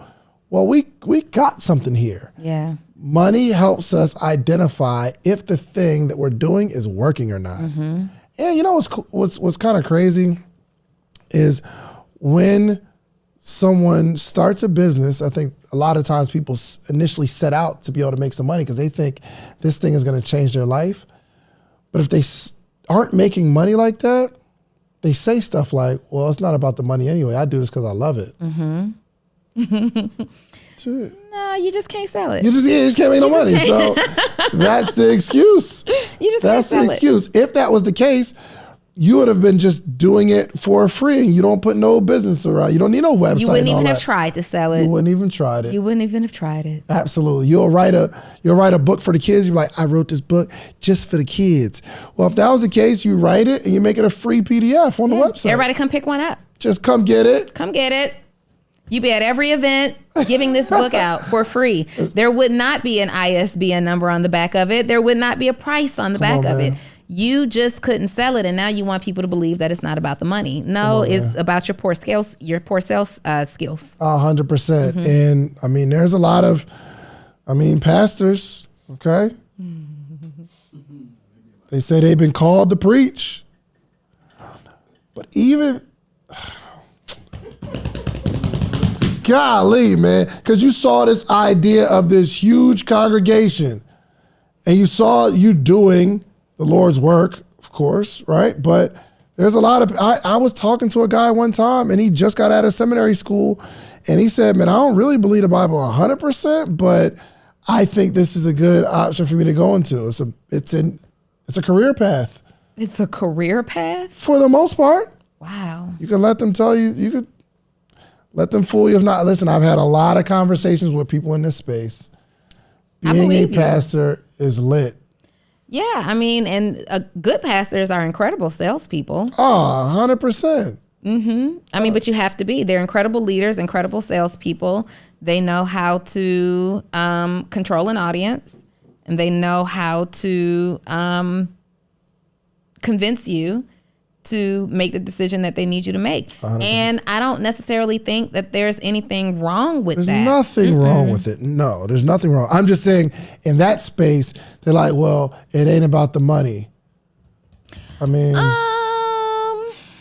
well, we got something here. Yeah. Money helps us identify if the thing that we're doing is working or not. And you know what's kind of crazy is when someone starts a business, I think a lot of times people initially set out to be able to make some money because they think this thing is going to change their life. But if they aren't making money like that, they say stuff like, well, it's not about the money anyway. I do this because I love it. No, you just can't sell it. You just can't make no money. So that's the excuse. That's the excuse. If that was the case, you would have been just doing it for free. You don't put no business around. You don't need no website. You wouldn't even have tried to sell it. You wouldn't even tried it. You wouldn't even have tried it. Absolutely. You'll write a book for the kids. You're like, I wrote this book just for the kids. Well, if that was the case, you write it and you make it a free PDF on the website. Everybody come pick one up. Just come get it. Come get it. You be at every event giving this book out for free. There would not be an ISBN number on the back of it. There would not be a price on the back of it. You just couldn't sell it, and now you want people to believe that it's not about the money. No, it's about your poor sales skills. 100%. And I mean, there's a lot of, pastors, okay? They say they've been called to preach. But even, golly, man, because you saw this idea of this huge congregation and you saw you doing the Lord's work, of course, right? But there's a lot of, I was talking to a guy one time and he just got out of seminary school and he said, man, I don't really believe the Bible 100%, but I think this is a good option for me to go into. It's a career path. It's a career path? For the most part. Wow. You can let them tell you, you could let them fool you. If not, listen, I've had a lot of conversations with people in this space. Being a pastor is lit. Yeah, I mean, and good pastors are incredible salespeople. Oh, 100%. I mean, but you have to be. They're incredible leaders, incredible salespeople. They know how to control an audience, and they know how to convince you to make the decision that they need you to make. 100%. And I don't necessarily think that there's anything wrong with that. There's nothing wrong with it. No, there's nothing wrong. I'm just saying in that space, they're like, well, it ain't about the money. I mean,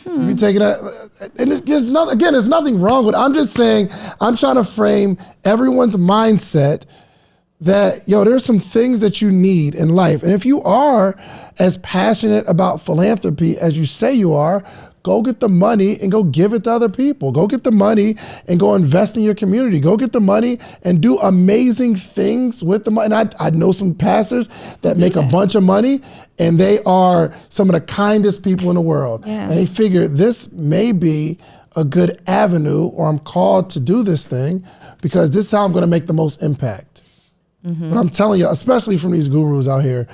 you taking that, and there's nothing wrong with it. I'm just saying, I'm trying to frame everyone's mindset that, there's some things that you need in life. And if you are as passionate about philanthropy as you say you are, go get the money and go give it to other people. Go get the money and go invest in your community. Go get the money and do amazing things with the money. And I know some pastors that make a bunch of money, and they are some of the kindest people in the world. Yeah. And they figure this may be a good avenue, or I'm called to do this thing because this is how I'm going to make the most impact. But I'm telling you, especially from these gurus out here,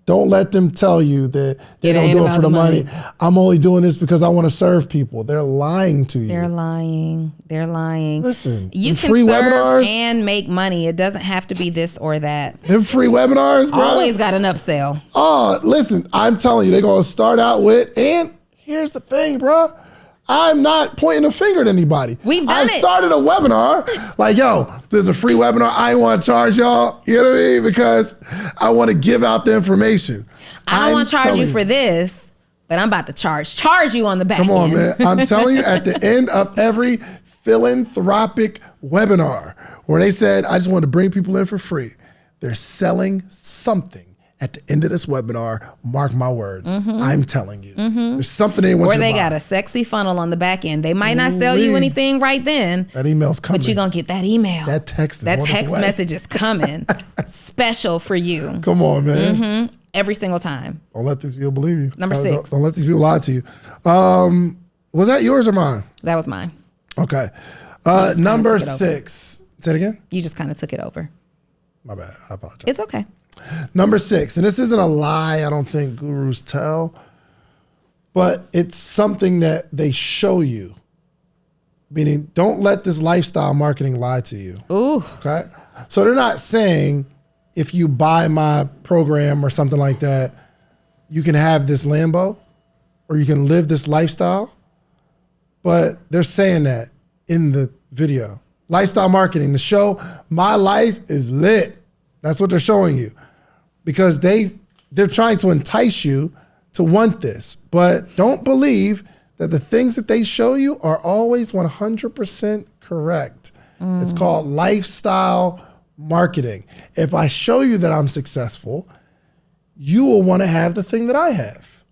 don't let them tell you that they don't do it for the money. I'm only doing this because I want to serve people. They're lying to you. They're lying. Listen, you can free serve webinars and make money. It doesn't have to be this or that. Them free webinars, bro. Always got an upsell. Oh, listen, I'm telling you, they're going to start out with, and here's the thing, bro. I'm not pointing a finger at anybody. We've done it. I started a webinar like, there's a free webinar. I want to charge y'all, you know what I mean? Because I want to give out the information. I don't want to charge you for this, but I'm about to charge you on the back end. Come on, man. I'm telling you, at the end of every philanthropic webinar where they said, I just want to bring people in for free, they're selling something. At the end of this webinar, mark my words. I'm telling you. There's something they want you to buy. Or they got a sexy funnel on the back end. They might not sell you anything right then. That email's coming. But you're going to get that email. That text message is coming. Special for you. Come on, man. Every single time. Don't let these people believe you. Number 6. Don't let these people lie to you. Was that yours or mine? That was mine. Okay. Number 6. Say it again? You just kind of took it over. My bad. I apologize. It's okay. Number 6, and this isn't a lie, I don't think gurus tell, but it's something that they show you. Meaning, don't let this lifestyle marketing lie to you. Ooh. Okay? So they're not saying if you buy my program or something like that, you can have this Lambo or you can live this lifestyle. But they're saying that in the video. Lifestyle marketing, the show, my life is lit. That's what they're showing you. Because they're trying to entice you to want this. But don't believe that the things that they show you are always 100% correct. It's called lifestyle marketing. If I show you that I'm successful, you will want to have the thing that I have.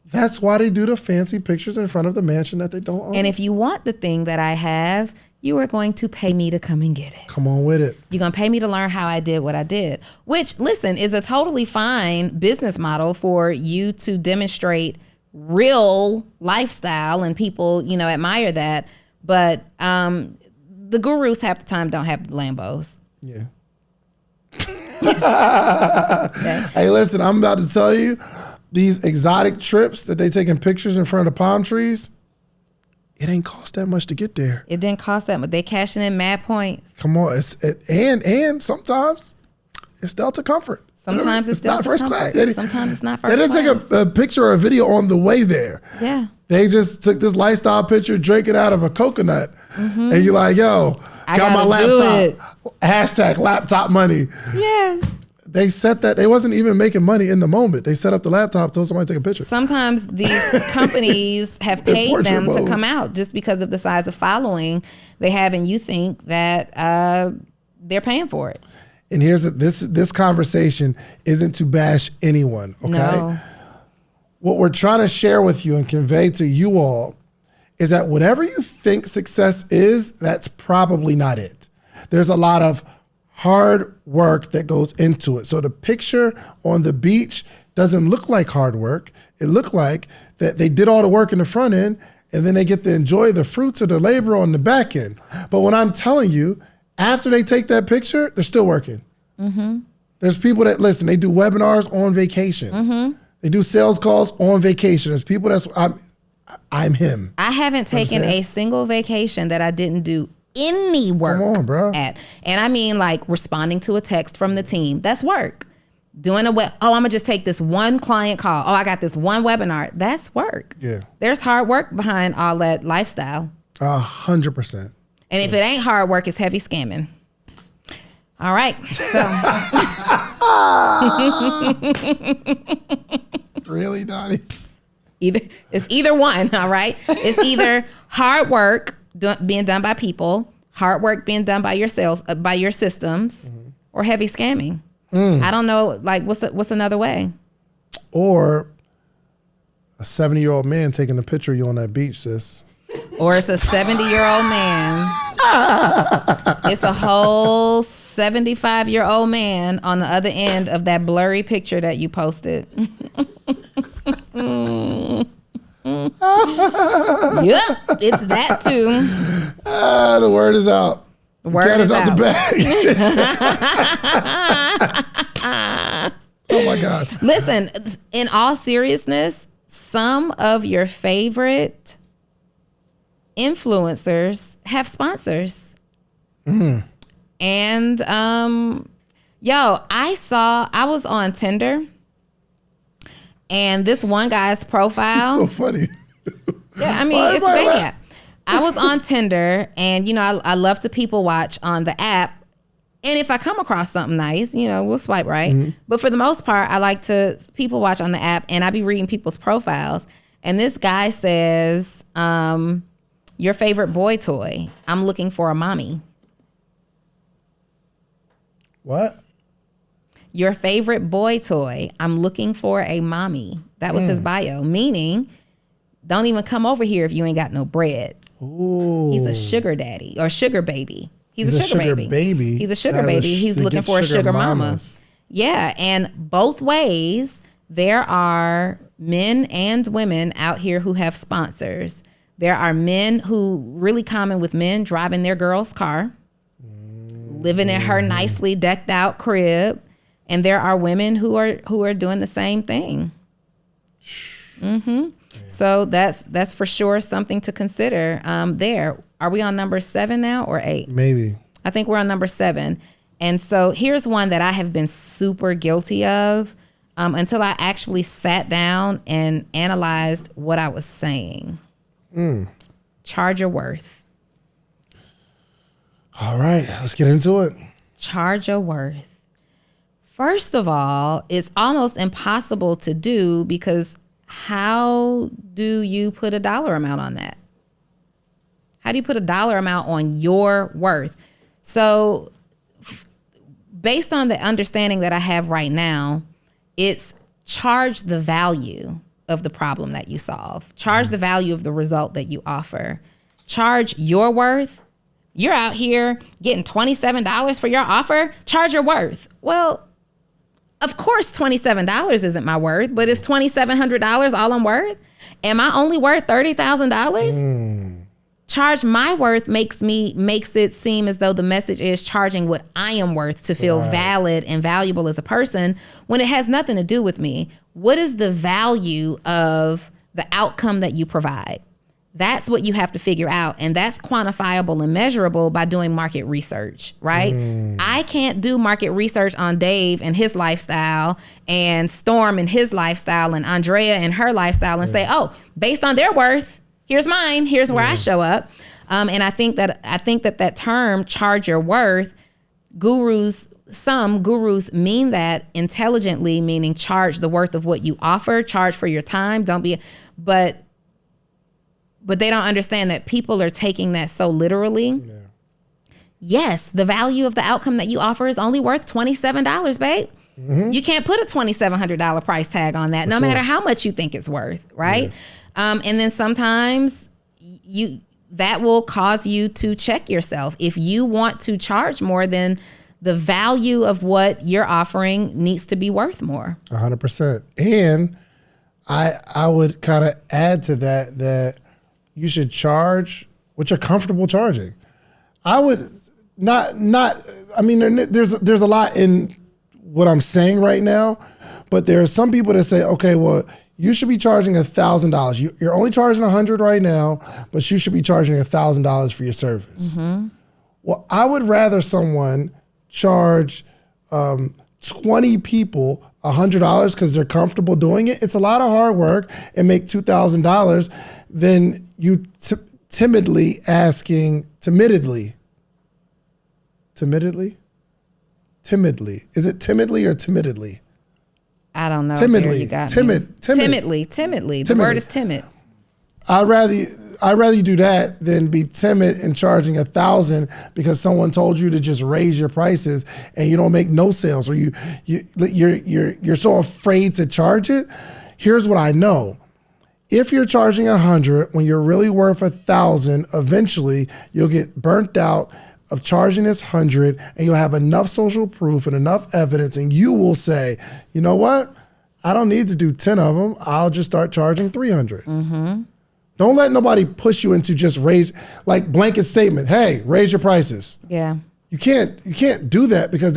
That's why they do the fancy pictures in front of the mansion that they don't own. And if you want the thing that I have, you are going to pay me to come and get it. Come on with it. You're going to pay me to learn how I did what I did, which, listen, is a totally fine business model for you to demonstrate real lifestyle, and people, admire that. But the gurus half the time don't have Lambos. Yeah. Okay. Hey, listen, I'm about to tell you, these exotic trips that they taking pictures in front of palm trees, it ain't cost that much to get there. It didn't cost that much. They cashing in mad points. Come on, and sometimes it's Delta Comfort. Sometimes it's Delta not first Comfort. class. Sometimes it's not first class. They didn't take a picture or a video on the way there. Yeah. They just took this lifestyle picture drinking out of a coconut. And you're like, yo, got my laptop. Hashtag laptop money. Yes. They set that, they wasn't even making money in the moment. They set up the laptop, told somebody to take a picture. Sometimes these companies have paid them to come out just because of the size of following they have, and you think that they're paying for it. And here's this conversation isn't to bash anyone, okay? No. What we're trying to share with you and convey to you all is that whatever you think success is, that's probably not it. There's a lot of hard work that goes into it. So the picture on the beach doesn't look like hard work. It looked like that they did all the work in the front end and then they get to enjoy the fruits of their labor on the back end. But when I'm telling you, after they take that picture, they're still working. Mm-hmm. There's people that, listen, they do webinars on vacation. Mm-hmm. They do sales calls on vacation. There's people I'm him. I haven't taken a single vacation that I didn't do any work at. And I mean like responding to a text from the team. That's work. Doing I'm gonna just take this one client call. Oh, I got this one webinar. That's work. Yeah. There's hard work behind all that lifestyle. 100%. And if it ain't hard work, it's heavy scamming. All right. So Really, Donnie? It's either one, all right? It's either hard work being done by people, hard work being done by your by your systems, or heavy scamming. I don't know, like what's another way? Or a 70-year-old man taking a picture of you on that beach, sis. Or it's a 70-year-old man. It's a whole 75-year-old man on the other end of that blurry picture that you posted. Yep, it's that too. The word is out. The cat is out the bag. Oh my God. Listen, in all seriousness, some of your favorite influencers have sponsors. And I was on Tinder, and this one guy's profile. So funny. Yeah, I mean, it's a dating app. I was on Tinder, and I love to people watch on the app. And if I come across something nice, we'll swipe right. Mm-hmm. But for the most part, I like to people watch on the app, and I be reading people's profiles. And this guy says, your favorite boy toy. I'm looking for a mommy. What? Your favorite boy toy. I'm looking for a mommy. That was his bio, meaning don't even come over here if you ain't got no bread. Ooh. He's a sugar daddy or sugar baby. He's a sugar baby. He's a sugar baby. He's looking for a sugar mama. Yeah, and both ways, there are men and women out here who have sponsors. There are men who, really common with men, driving their girl's car, living in her nicely decked out crib. And there are women who are doing the same thing. Mm-hmm. So that's for sure something to consider. There, are we on number 7 now or 8? Maybe. I think we're on number 7. And so here's one that I have been super guilty of until I actually sat down and analyzed what I was saying. Charge your worth. All right, let's get into it. Charge your worth. First of all, it's almost impossible to do because how do you put a dollar amount on that? How do you put a dollar amount on your worth? So based on the understanding that I have right now, it's charge the value of the problem that you solve. Charge the value of the result that you offer. Charge your worth. You're out here getting $27 for your offer. Charge your worth. Well, of course, $27 isn't my worth, but is $2,700 all I'm worth? Am I only worth $30,000? Charge my worth makes it seem as though the message is charging what I am worth to feel valid and valuable as a person when it has nothing to do with me. What is the value of the outcome that you provide? That's what you have to figure out. And that's quantifiable and measurable by doing market research, right? I can't do market research on Dave and his lifestyle and Storm and his lifestyle and Andrea and her lifestyle and say, oh, based on their worth, here's mine, here's where I show up. And I think that term, charge your worth, some gurus mean that intelligently, meaning charge the worth of what you offer, charge for your time, but they don't understand that people are taking that so literally. Yeah. Yes, the value of the outcome that you offer is only worth $27, babe. Mm-hmm. You can't put a $2,700 price tag on that, no matter how much you think it's worth, right? Yeah. And then sometimes that will cause you to check yourself. If you want to charge more than the value of what you're offering needs to be worth more. 100%. And I would kind of add to that you should charge what you're comfortable charging. I would I mean, there's a lot in what I'm saying right now, but there are some people that say, okay, well, you should be charging $1,000. You're only charging $100 right now, but you should be charging $1,000 for your service. Mm-hmm. Well, I would rather someone charge 20 people $100 because they're comfortable doing it. It's a lot of hard work and make $2,000 than you timidly. Is it timidly or timidly? I don't know. Timidly. Timidly. The word is timid. I'd rather you do that than be timid and charging $1,000 because someone told you to just raise your prices and you don't make no sales, or you're so afraid to charge it. Here's what I know. If you're charging $100 when you're really worth $1,000, eventually you'll get burnt out of charging this $100, and you'll have enough social proof and enough evidence, and you will say, you know what? I don't need to do 10 of them. I'll just start charging $300. Mm-hmm. Don't let nobody push you into just raise, like blanket statement. Hey, raise your prices. Yeah. You can't do that because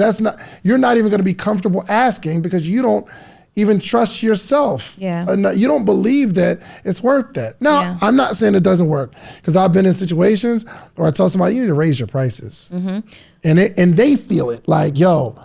you're not even going to be comfortable asking because you don't even trust yourself. Yeah. You don't believe that it's worth that. Now, yeah. I'm not saying it doesn't work because I've been in situations where I tell somebody, you need to raise your prices. Mm-hmm. And they feel it like, yo,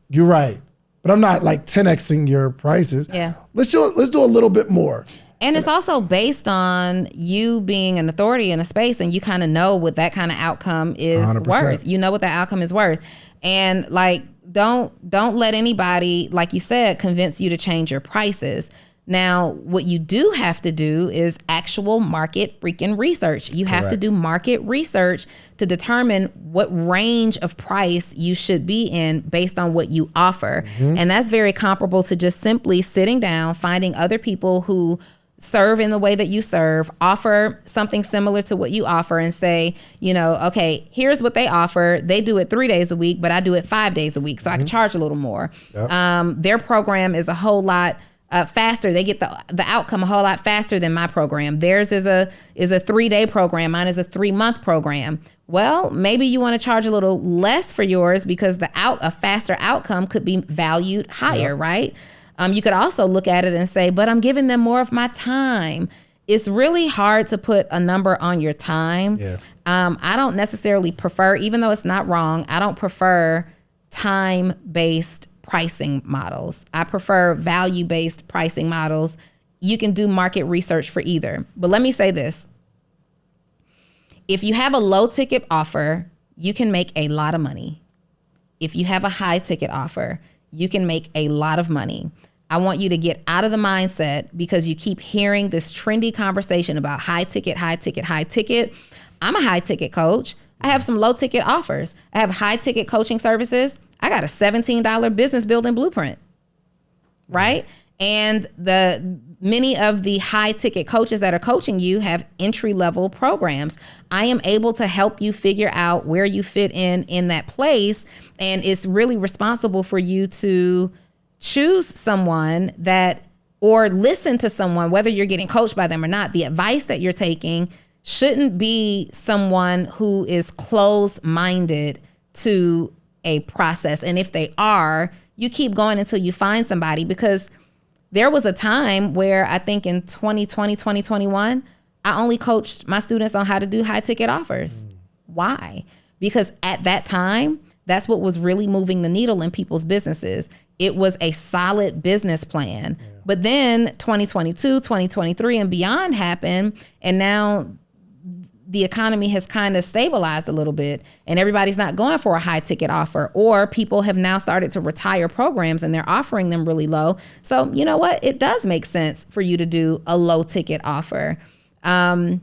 you're right. But I'm not like 10Xing your prices. Yeah. Let's do a little bit more. And it's also based on you being an authority in a space, and you kind of know what that kind of outcome is 100%. Worth. You know what that outcome is worth. And like, don't let anybody, like you said, convince you to change your prices. Now, what you do have to do is actual market freaking research. You have to do market research to determine what range of price you should be in based on what you offer. Mm-hmm. And that's very comparable to just simply sitting down, finding other people who serve in the way that you serve, offer something similar to what you offer, and say, you know, okay, here's what they offer. They do it 3 days a week, but I do it 5 days a week, so I can charge a little more. Yep. Their program is a whole lot faster. They get the outcome a whole lot faster than my program. Theirs is a 3-day program. Mine is a 3-month program. Well, maybe you want to charge a little less for yours because a faster outcome could be valued higher, right? You could also look at it and say, but I'm giving them more of my time. It's really hard to put a number on your time. Yeah. I don't necessarily prefer, even though it's not wrong, I don't prefer time-based pricing models. I prefer value-based pricing models. You can do market research for either. But let me say this. If you have a low ticket offer, you can make a lot of money. If you have a high ticket offer, you can make a lot of money. I want you to get out of the mindset because you keep hearing this trendy conversation about high ticket, high ticket, high ticket. I'm a high ticket coach. I have some low ticket offers. I have high ticket coaching services. I got a $17 business building blueprint, right? And many of the high ticket coaches that are coaching you have entry level programs. I am able to help you figure out where you fit in that place. And it's really responsible for you to choose someone or listen to someone, whether you're getting coached by them or not. The advice that you're taking shouldn't be someone who is closed-minded to a process. And if they are, you keep going until you find somebody, because there was a time where I think in 2020, 2021, I only coached my students on how to do high ticket offers. Why? Because at that time, that's what was really moving the needle in people's businesses. It was a solid business plan. Yeah. But then 2022, 2023 and beyond happened. And now the economy has kind of stabilized a little bit and everybody's not going for a high ticket offer, or people have now started to retire programs and they're offering them really low. So you know what? It does make sense for you to do a low ticket offer. You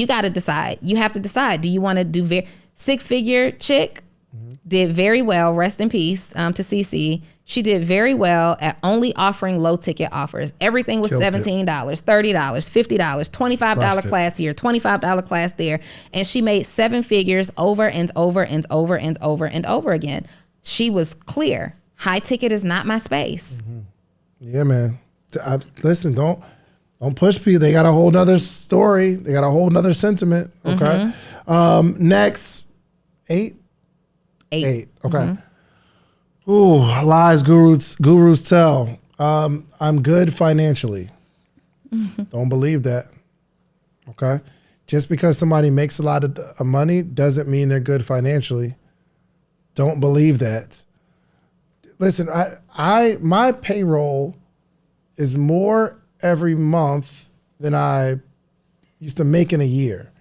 got to decide. You have to decide. Do you want to do 6-figure chick? Did very well, rest in peace to CC. She did very well at only offering low ticket offers. Everything was $17, $30, $50, $25 class here, $25 class there. And she made 7 figures over and over and over and over and over again. She was clear. High ticket is not my space. Mm-hmm. Yeah, man. Listen, don't push people. They got a whole nother story. They got a whole nother sentiment. Okay. Next, 8. 8. Okay. Mm-hmm. Ooh, lies gurus tell. I'm good financially. Don't believe that. Okay. Just because somebody makes a lot of money doesn't mean they're good financially. Don't believe that. Listen, my payroll is more every month than I used to make in a year.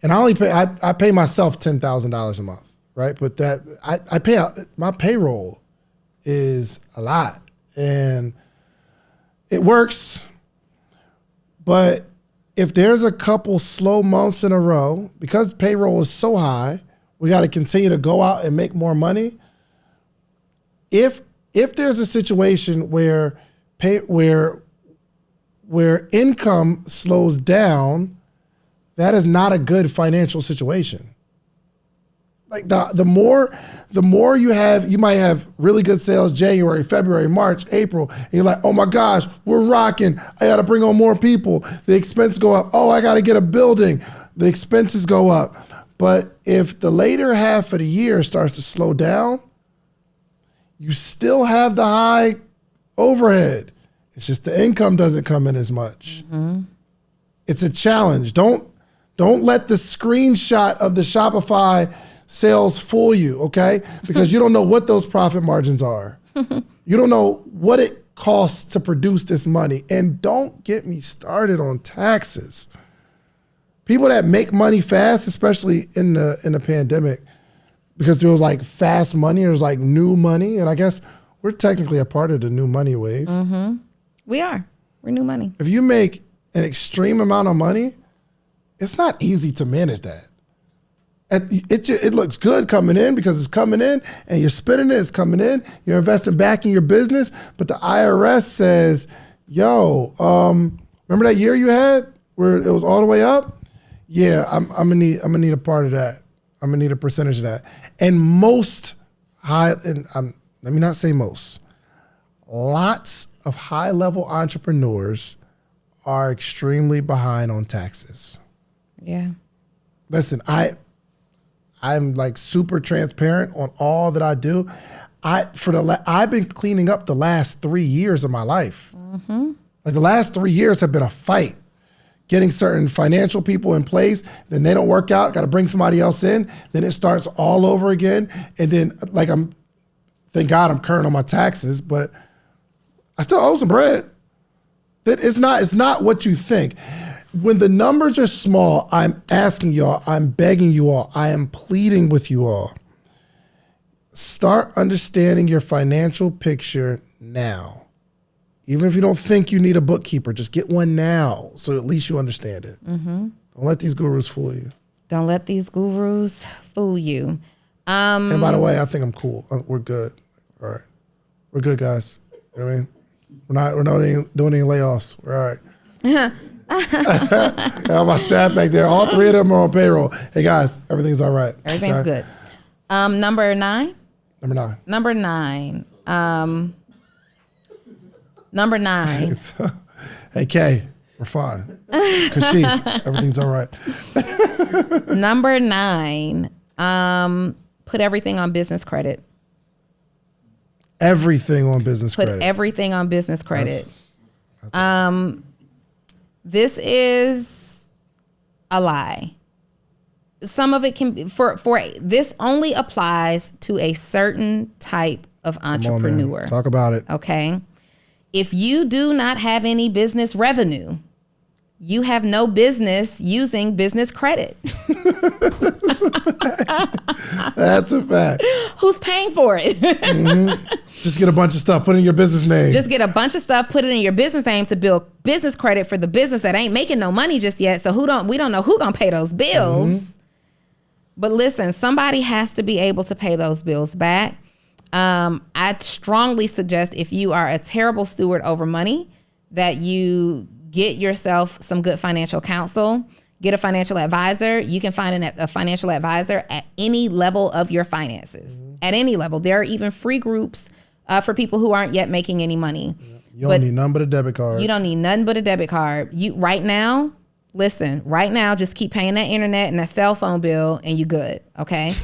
And I pay myself $10,000 a month. Right, but that I pay out, my payroll is a lot, and it works. But if there's a couple slow months in a row, because payroll is so high, we got to continue to go out and make more money. If there's a situation where income slows down, that is not a good financial situation. Like the more you have, you might have really good sales January, February, March, April, and you're like, oh my gosh, we're rocking. I got to bring on more people. The expenses go up. Oh, I got to get a building. The expenses go up. But if the later half of the year starts to slow down, you still have the high overhead. It's just the income doesn't come in as much. Mm-hmm. It's a challenge. Don't let the screenshot of the Shopify sales fool you, okay? Because you don't know what those profit margins are. You don't know what it costs to produce this money. And don't get me started on taxes. People that make money fast, especially in the pandemic, because there was like fast money, there was like new money, and I guess we're technically a part of the new money wave. Mm-hmm. We are. We're new money. If you make an extreme amount of money, it's not easy to manage that. It looks good coming in because it's coming in and you're spending it, it's coming in, you're investing back in your business, but the IRS says, yo, remember that year you had where it was all the way up? Yeah, I'm gonna need a part of that. I'm gonna need a percentage of that. And let me not say most, lots of high-level entrepreneurs are extremely behind on taxes. Yeah. Listen, I'm like super transparent on all that I do. I've been cleaning up the last 3 years of my life. Mm-hmm. Like the last 3 years have been a fight. Getting certain financial people in place, then they don't work out, got to bring somebody else in, then it starts all over again. And then thank God I'm current on my taxes, but I still owe some bread. It's not what you think. When the numbers are small, I'm asking y'all, I'm begging you all, I am pleading with you all. Start understanding your financial picture now. Even if you don't think you need a bookkeeper, just get one now so at least you understand it. Mm-hmm. Don't let these gurus fool you. Don't let these gurus fool you. And by the way, I think I'm cool. We're good. All right. We're good, guys. You know what I mean? We're not doing any layoffs. We're all right. I have my staff back there. All 3 of them are on payroll. Hey guys, everything's all right. Everything's good. Number 9. Number 9. Hey Kay, we're fine. Kashif, everything's all right. Number 9. Put everything on business credit. Everything on business credit. Put everything on business credit. That's this is a lie. Some of it can be for this only applies to a certain type of entrepreneur. Talk about it. Okay. If you do not have any business revenue, you have no business using business credit. That's a fact. Who's paying for it? Mm-hmm. Just get a bunch of stuff, put in your business name. Just get a bunch of stuff, put it in your business name to build business credit for the business that ain't making no money just yet. So we don't know who gonna pay those bills. Mm-hmm. But listen, somebody has to be able to pay those bills back. I'd strongly suggest, if you are a terrible steward over money, that you get yourself some good financial counsel. Get a financial advisor. You can find a financial advisor at any level of your finances. At any level. There are even free groups for people who aren't yet making any money. You don't need nothing but a debit card. You don't need nothing but a debit card. Right now, just keep paying that internet and that cell phone bill and you good, okay?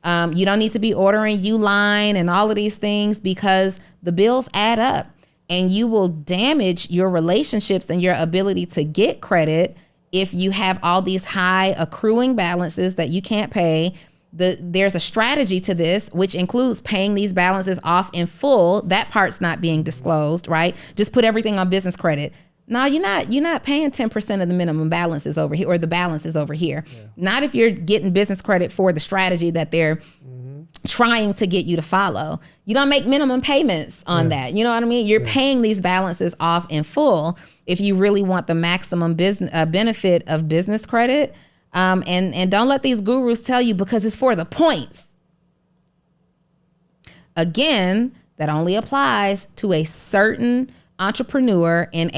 You don't need to be ordering Uline and all of these things, because the bills add up and you will damage your relationships and your ability to get credit if you have all these high accruing balances that you can't pay. There's a strategy to this, which includes paying these balances off in full. That part's not being disclosed, right? Just put everything on business credit. No, you're not paying 10% of the minimum balances over here, or the balances over here. Yeah. Not if you're getting business credit for the strategy that they're trying to get you to follow. You don't make minimum payments on that. You know what I mean? You're paying these balances off in full if you really want the maximum business benefit of business credit. And don't let these gurus tell you because it's for the points. Again, that only applies to a certain entrepreneur in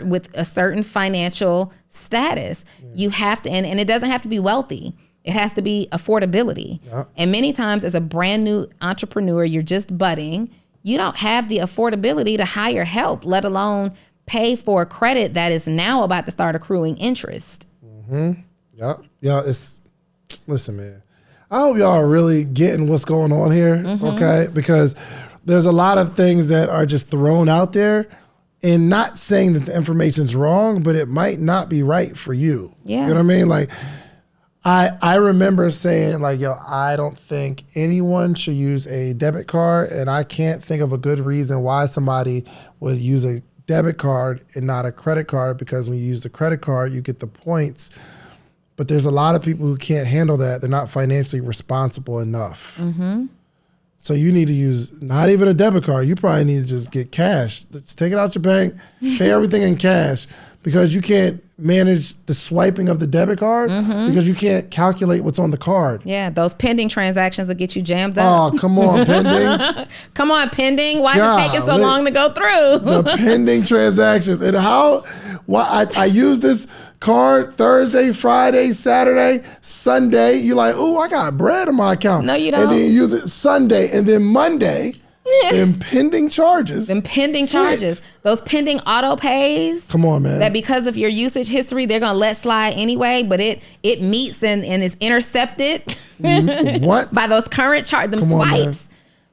with a certain financial status. You have to, and it doesn't have to be wealthy. It has to be affordability. And many times as a brand new entrepreneur, you're just budding. You don't have the affordability to hire help, let alone pay for credit that is now about to start accruing interest. Yeah. Listen, man, I hope y'all are really getting what's going on here. Okay. Because there's a lot of things that are just thrown out there, and not saying that the information's wrong, but it might not be right for you. Yeah. You know what I mean? Like, I remember saying, like, yo, I don't think anyone should use a debit card, and I can't think of a good reason why somebody would use a debit card and not a credit card, because when you use the credit card, you get the points. But there's a lot of people who can't handle that. They're not financially responsible enough. So you need to use not even a debit card. You probably need to just get cash. Just take it out your bank, pay everything in cash, because you can't manage the swiping of the debit card because you can't calculate what's on the card. Yeah, those pending transactions will get you jammed up. Oh, come on, pending. Come on, pending. Why is it taking so long to go through? The pending transactions. And I use this card Thursday, Friday, Saturday, Sunday. You're like, oh, I got bread in my account. No, you don't. And then you use it Sunday, and then Monday. Them pending charges. Those pending auto pays. Come on, man. That because of your usage history, they're going to let slide anyway, but it meets and is intercepted what? by those current swipes.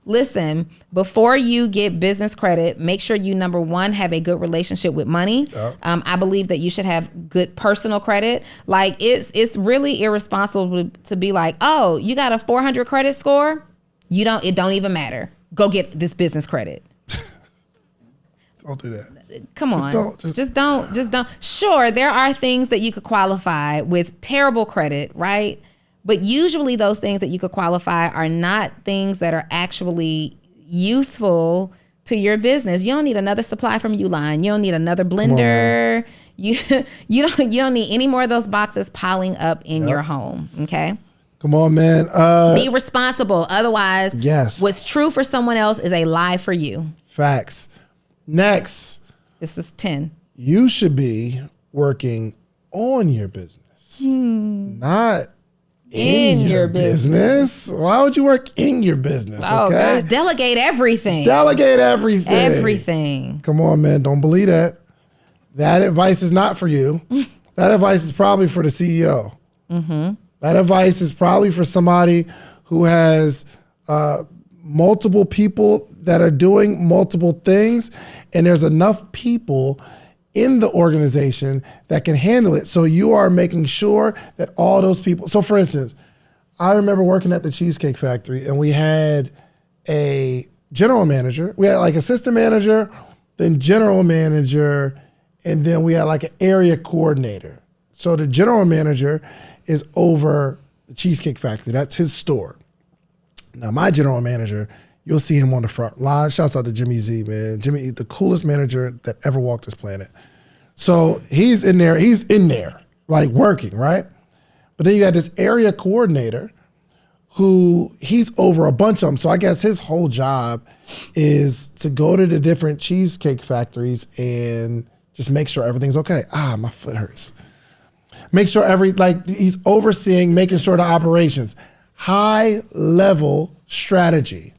Listen, before you get business credit, make sure you, number one, have a good relationship with money. I believe that you should have good personal credit. Like, it's really irresponsible to be like, oh, you got a 400 credit score? It don't even matter. Go get this business credit. Don't do that. Come on. Just don't. Sure, there are things that you could qualify with terrible credit, right? But usually those things that you could qualify are not things that are actually useful to your business. You don't need another supply from Uline. You don't need another blender. You don't need any more of those boxes piling up in your home, okay? Come on, man. Be responsible. Otherwise, what's true for someone else is a lie for you. Facts. Next. This is 10. You should be working on your business, not in your business. Why would you work in your business? Oh, okay? God. Delegate everything. Everything. Come on, man. Don't believe that. That advice is not for you. That advice is probably for the CEO. That advice is probably for somebody who has multiple people that are doing multiple things, and there's enough people in the organization that can handle it. So you are making sure that all those people. So for instance, I remember working at the Cheesecake Factory, and we had a general manager. We had like assistant manager, then general manager, and then we had like an area coordinator. So the general manager is over the Cheesecake Factory. That's his store. Now, my general manager, you'll see him on the front line. Shouts out to Jimmy Z, man. Jimmy, the coolest manager that ever walked this planet. So he's in there, like working, right? But then you got this area coordinator who he's over a bunch of them. So I guess his whole job is to go to the different cheesecake factories and just make sure everything's okay. My foot hurts. Make sure he's overseeing, making sure the operations, high level strategy.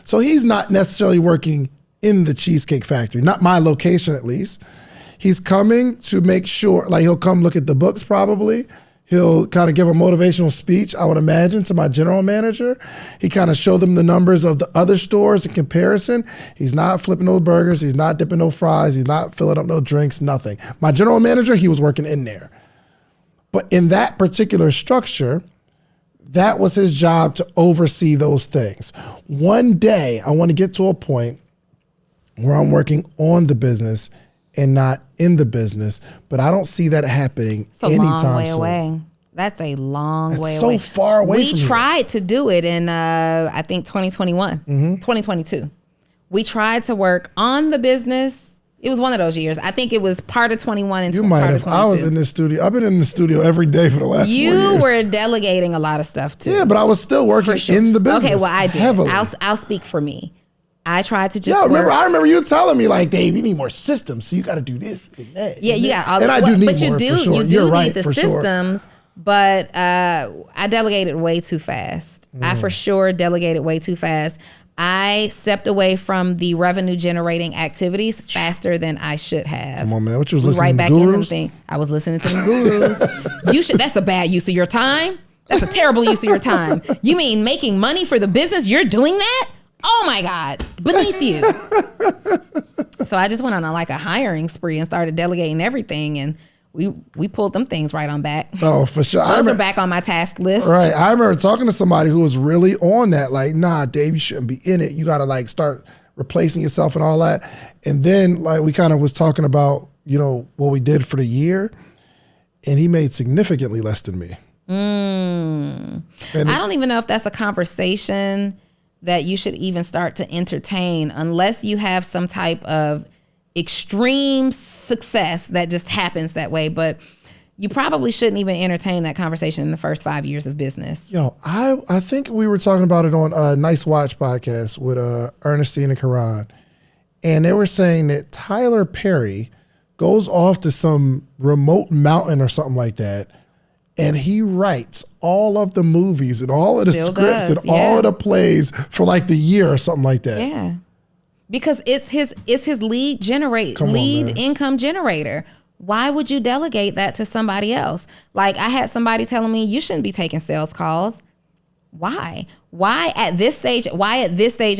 So he's not necessarily working in the cheesecake factory, not my location at least. He's coming to make sure, he'll come look at the books probably. He'll kind of give a motivational speech, I would imagine, to my general manager. He kind of showed them the numbers of the other stores in comparison. He's not flipping those burgers. He's not dipping no fries. He's not filling up no drinks, nothing. My general manager, he was working in there. But in that particular structure, that was his job to oversee those things. One day, I want to get to a point where I'm working on the business and not in the business, but I don't see that happening anytime soon. It's a long way away. That's a long way away. It's so far away from We tried to do it in, I think, 2021, 2022. We tried to work on the business. It was one of those years. I think it was part of 21 and part of 22. I was in the studio. I've been in the studio every day for the last 4 years. You were delegating a lot of stuff too. Yeah, but I was still working in the business. Okay, well, I did. Heavily. I'll speak for me. I tried to just I remember you telling me Dave, you need more systems, so you got to do this and that. Yeah, you got all and I do need but more, you do, for sure. you do You're need right, the for systems, sure. But I delegated way too fast. I for sure delegated way too fast. I stepped away from the revenue generating activities faster than I should have. Come on, man. What you was listening right back to gurus? In them I was listening to them gurus. That's a bad use of your time. That's a terrible use of your time. You mean making money for the business? You're doing that? Oh my God, beneath you. So I just went on a hiring spree and started delegating everything, and we pulled them things right on back. Oh, for sure. Those are back on my task list. Right. I remember talking to somebody who was really on that, nah, Dave, you shouldn't be in it. You got to start replacing yourself and all that. And then we kind of was talking about, what we did for the year, and he made significantly less than me. I don't even know if that's a conversation that you should even start to entertain unless you have some type of extreme success that just happens that way. But you probably shouldn't even entertain that conversation in the first 5 years of business. Yo, I think we were talking about it on a Nice Watch podcast with Ernestine and Karan. And they were saying that Tyler Perry goes off to some remote mountain or something like that, and he writes all of the movies and all of the scripts and all of the plays for the year or something like that. Yeah. Because it's his lead income generator. Why would you delegate that to somebody else? I had somebody telling me you shouldn't be taking sales calls. Why? Why at this stage of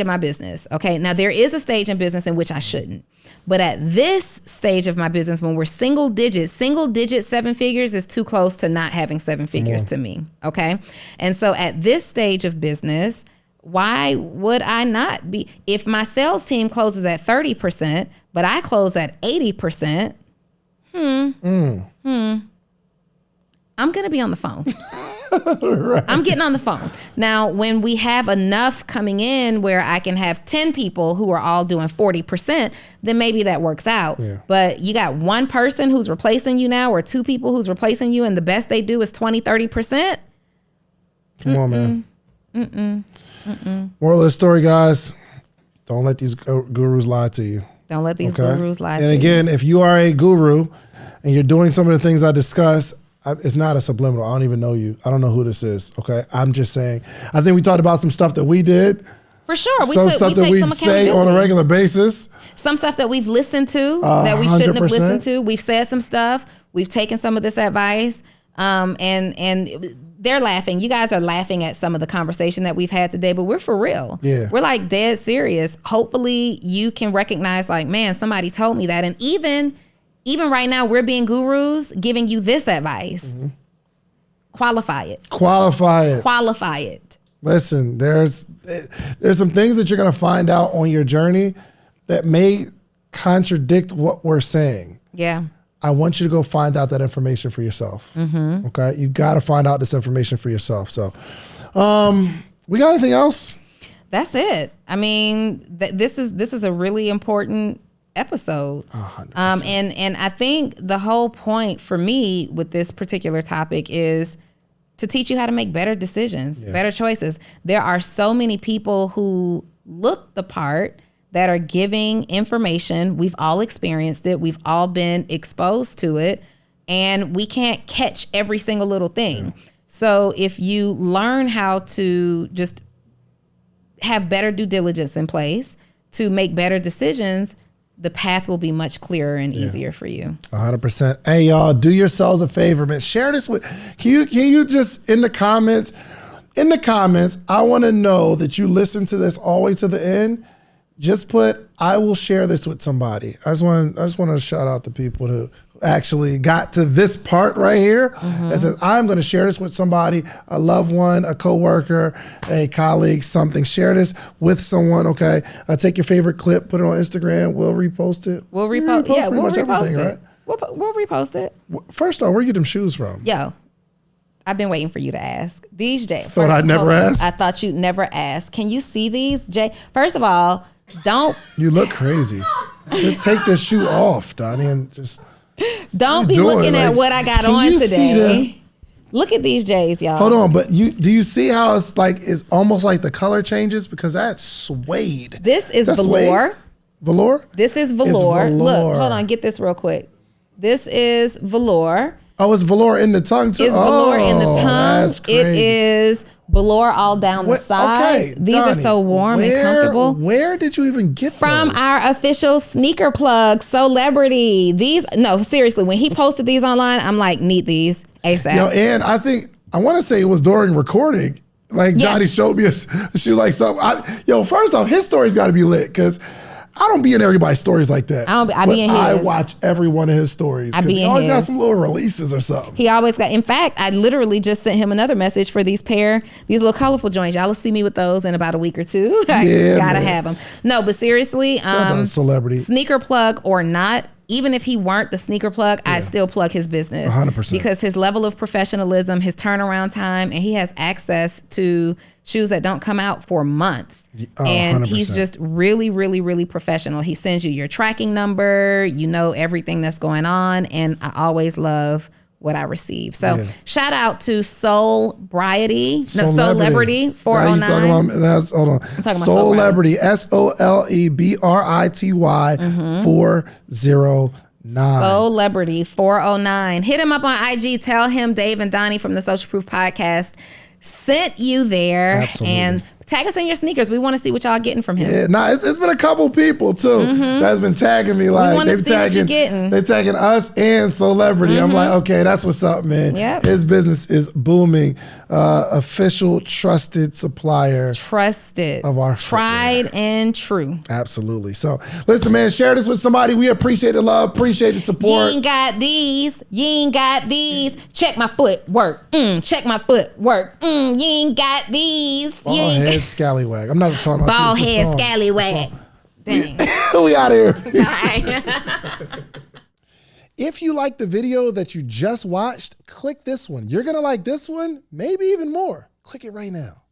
my business? Okay. Now there is a stage in business in which I shouldn't. But at this stage of my business, when we're single digit 7 figures is too close to not having 7 figures to me. Okay. And so at this stage of business, why would I not be? If my sales team closes at 30%, but I close at 80%, I'm going to be on the phone. Right. I'm getting on the phone. Now, when we have enough coming in where I can have 10 people who are all doing 40%, then maybe that works out. Yeah. But you got one person who's replacing you now or 2 people who's replacing you, and the best they do is 20, 30%. Come on, man. Moral of the story, guys, don't let these gurus lie to you. Don't let these gurus lie to you. And again, if you are a guru and you're doing some of the things I discussed, it's not a subliminal. I don't even know you. I don't know who this is. Okay. I'm just saying. I think we talked about some stuff that we did. For sure. Some stuff that we say on a regular basis. Some stuff that we've listened to that we shouldn't have listened to. We've said some stuff. We've taken some of this advice. And they're laughing. You guys are laughing at some of the conversation that we've had today, but we're for real. Yeah. We're dead serious. Hopefully you can recognize man, somebody told me that. And even right now, we're being gurus giving you this advice. Mm-hmm. Qualify it. Listen, there's some things that you're going to find out on your journey that may contradict what we're saying. Yeah. I want you to go find out that information for yourself. Mm-hmm. Okay? You got to find out this information for yourself. So, we got anything else? That's it. I mean, this is a really important episode. 100%. And I think the whole point for me with this particular topic is to teach you how to make better decisions, better choices. There are so many people who look the part that are giving information. We've all experienced it. We've all been exposed to it, and we can't catch every single little thing. So if you learn how to just have better due diligence in place to make better decisions, the path will be much clearer and easier for you. 100%. Hey, y'all, do yourselves a favor, man. Share this with, can you just in the comments, I want to know that you listen to this all the way to the end. Just put, I will share this with somebody. I just want to shout out the people who actually got to this part right here. That says, I'm going to share this with somebody, a loved one, a coworker, a colleague, something. Share this with someone, okay? Take your favorite clip, put it on Instagram. We'll repost it. We'll repost it. We'll repost it. Right? We'll repost it. First off, where you get them shoes from? Yo, I've been waiting for you to ask. These, Jay. Thought I'd never ask? I thought you'd never ask. Can you see these, Jay? First of all, don't. You look crazy. Just take the shoe off, Donni, and just. Don't be looking at what I got on today. Look at these J's, y'all. Hold on, but do you see how it's almost like the color changes? Because that's suede. This is velour. Suede? Velour? This is velour. Look, hold on, get this real quick. This is velour. Oh, it's velour in the tongue too? It's velour in the tongue. That's crazy. It is velour all down the sides. Okay, these Donni, are so warm and comfortable. Where did you even get From those? our official sneaker plug, Celebrity. No, seriously, when he posted these online, I'm like, need these ASAP. Yo, and I want to say it was during recording. Like Johnny showed me a shoe like something. First off, his story's got to be lit because I don't be in everybody's stories like that. I be in his. I watch every one of his stories. I be in he always his. got some little releases or something. He always got. In fact, I literally just sent him another message for these little colorful joints. Y'all will see me with those in about a week or two. I gotta have them. No, but seriously, Celebrity, sneaker plug or not. Even if he weren't the sneaker plug, I'd still plug his business. 100%. Because his level of professionalism, his turnaround time, and he has access to shoes that don't come out for months. And 100%. he's just really, really, really professional. He sends you your tracking number, everything that's going on. And I always love what I receive. So shout out to Celebrity 409. Hold on. Celebrity, Solebrity 409. Celebrity 409. Hit him up on IG. Tell him Dave and Donni from the Social Proof Podcast sent you there. Absolutely. And tag us in your sneakers. We want to see what y'all getting from him. Yeah, it's been a couple people too that's been tagging me. Like they tagging us and Celebrity. I'm like, okay, that's what's up, man. Yep. His business is booming. Official trusted supplier. Of our tried footwear. And true. Absolutely. So listen, man, share this with somebody. We appreciate the love, appreciate the support. You ain't got these. You ain't got these. Check my footwork. Check my footwork. You ain't got these. Bald head scallywag. I'm not talking about bald head scallywag. Dang. We out of here. Bye. If you like the video that you just watched, click this one. You're going to like this one, maybe even more. Click it right now.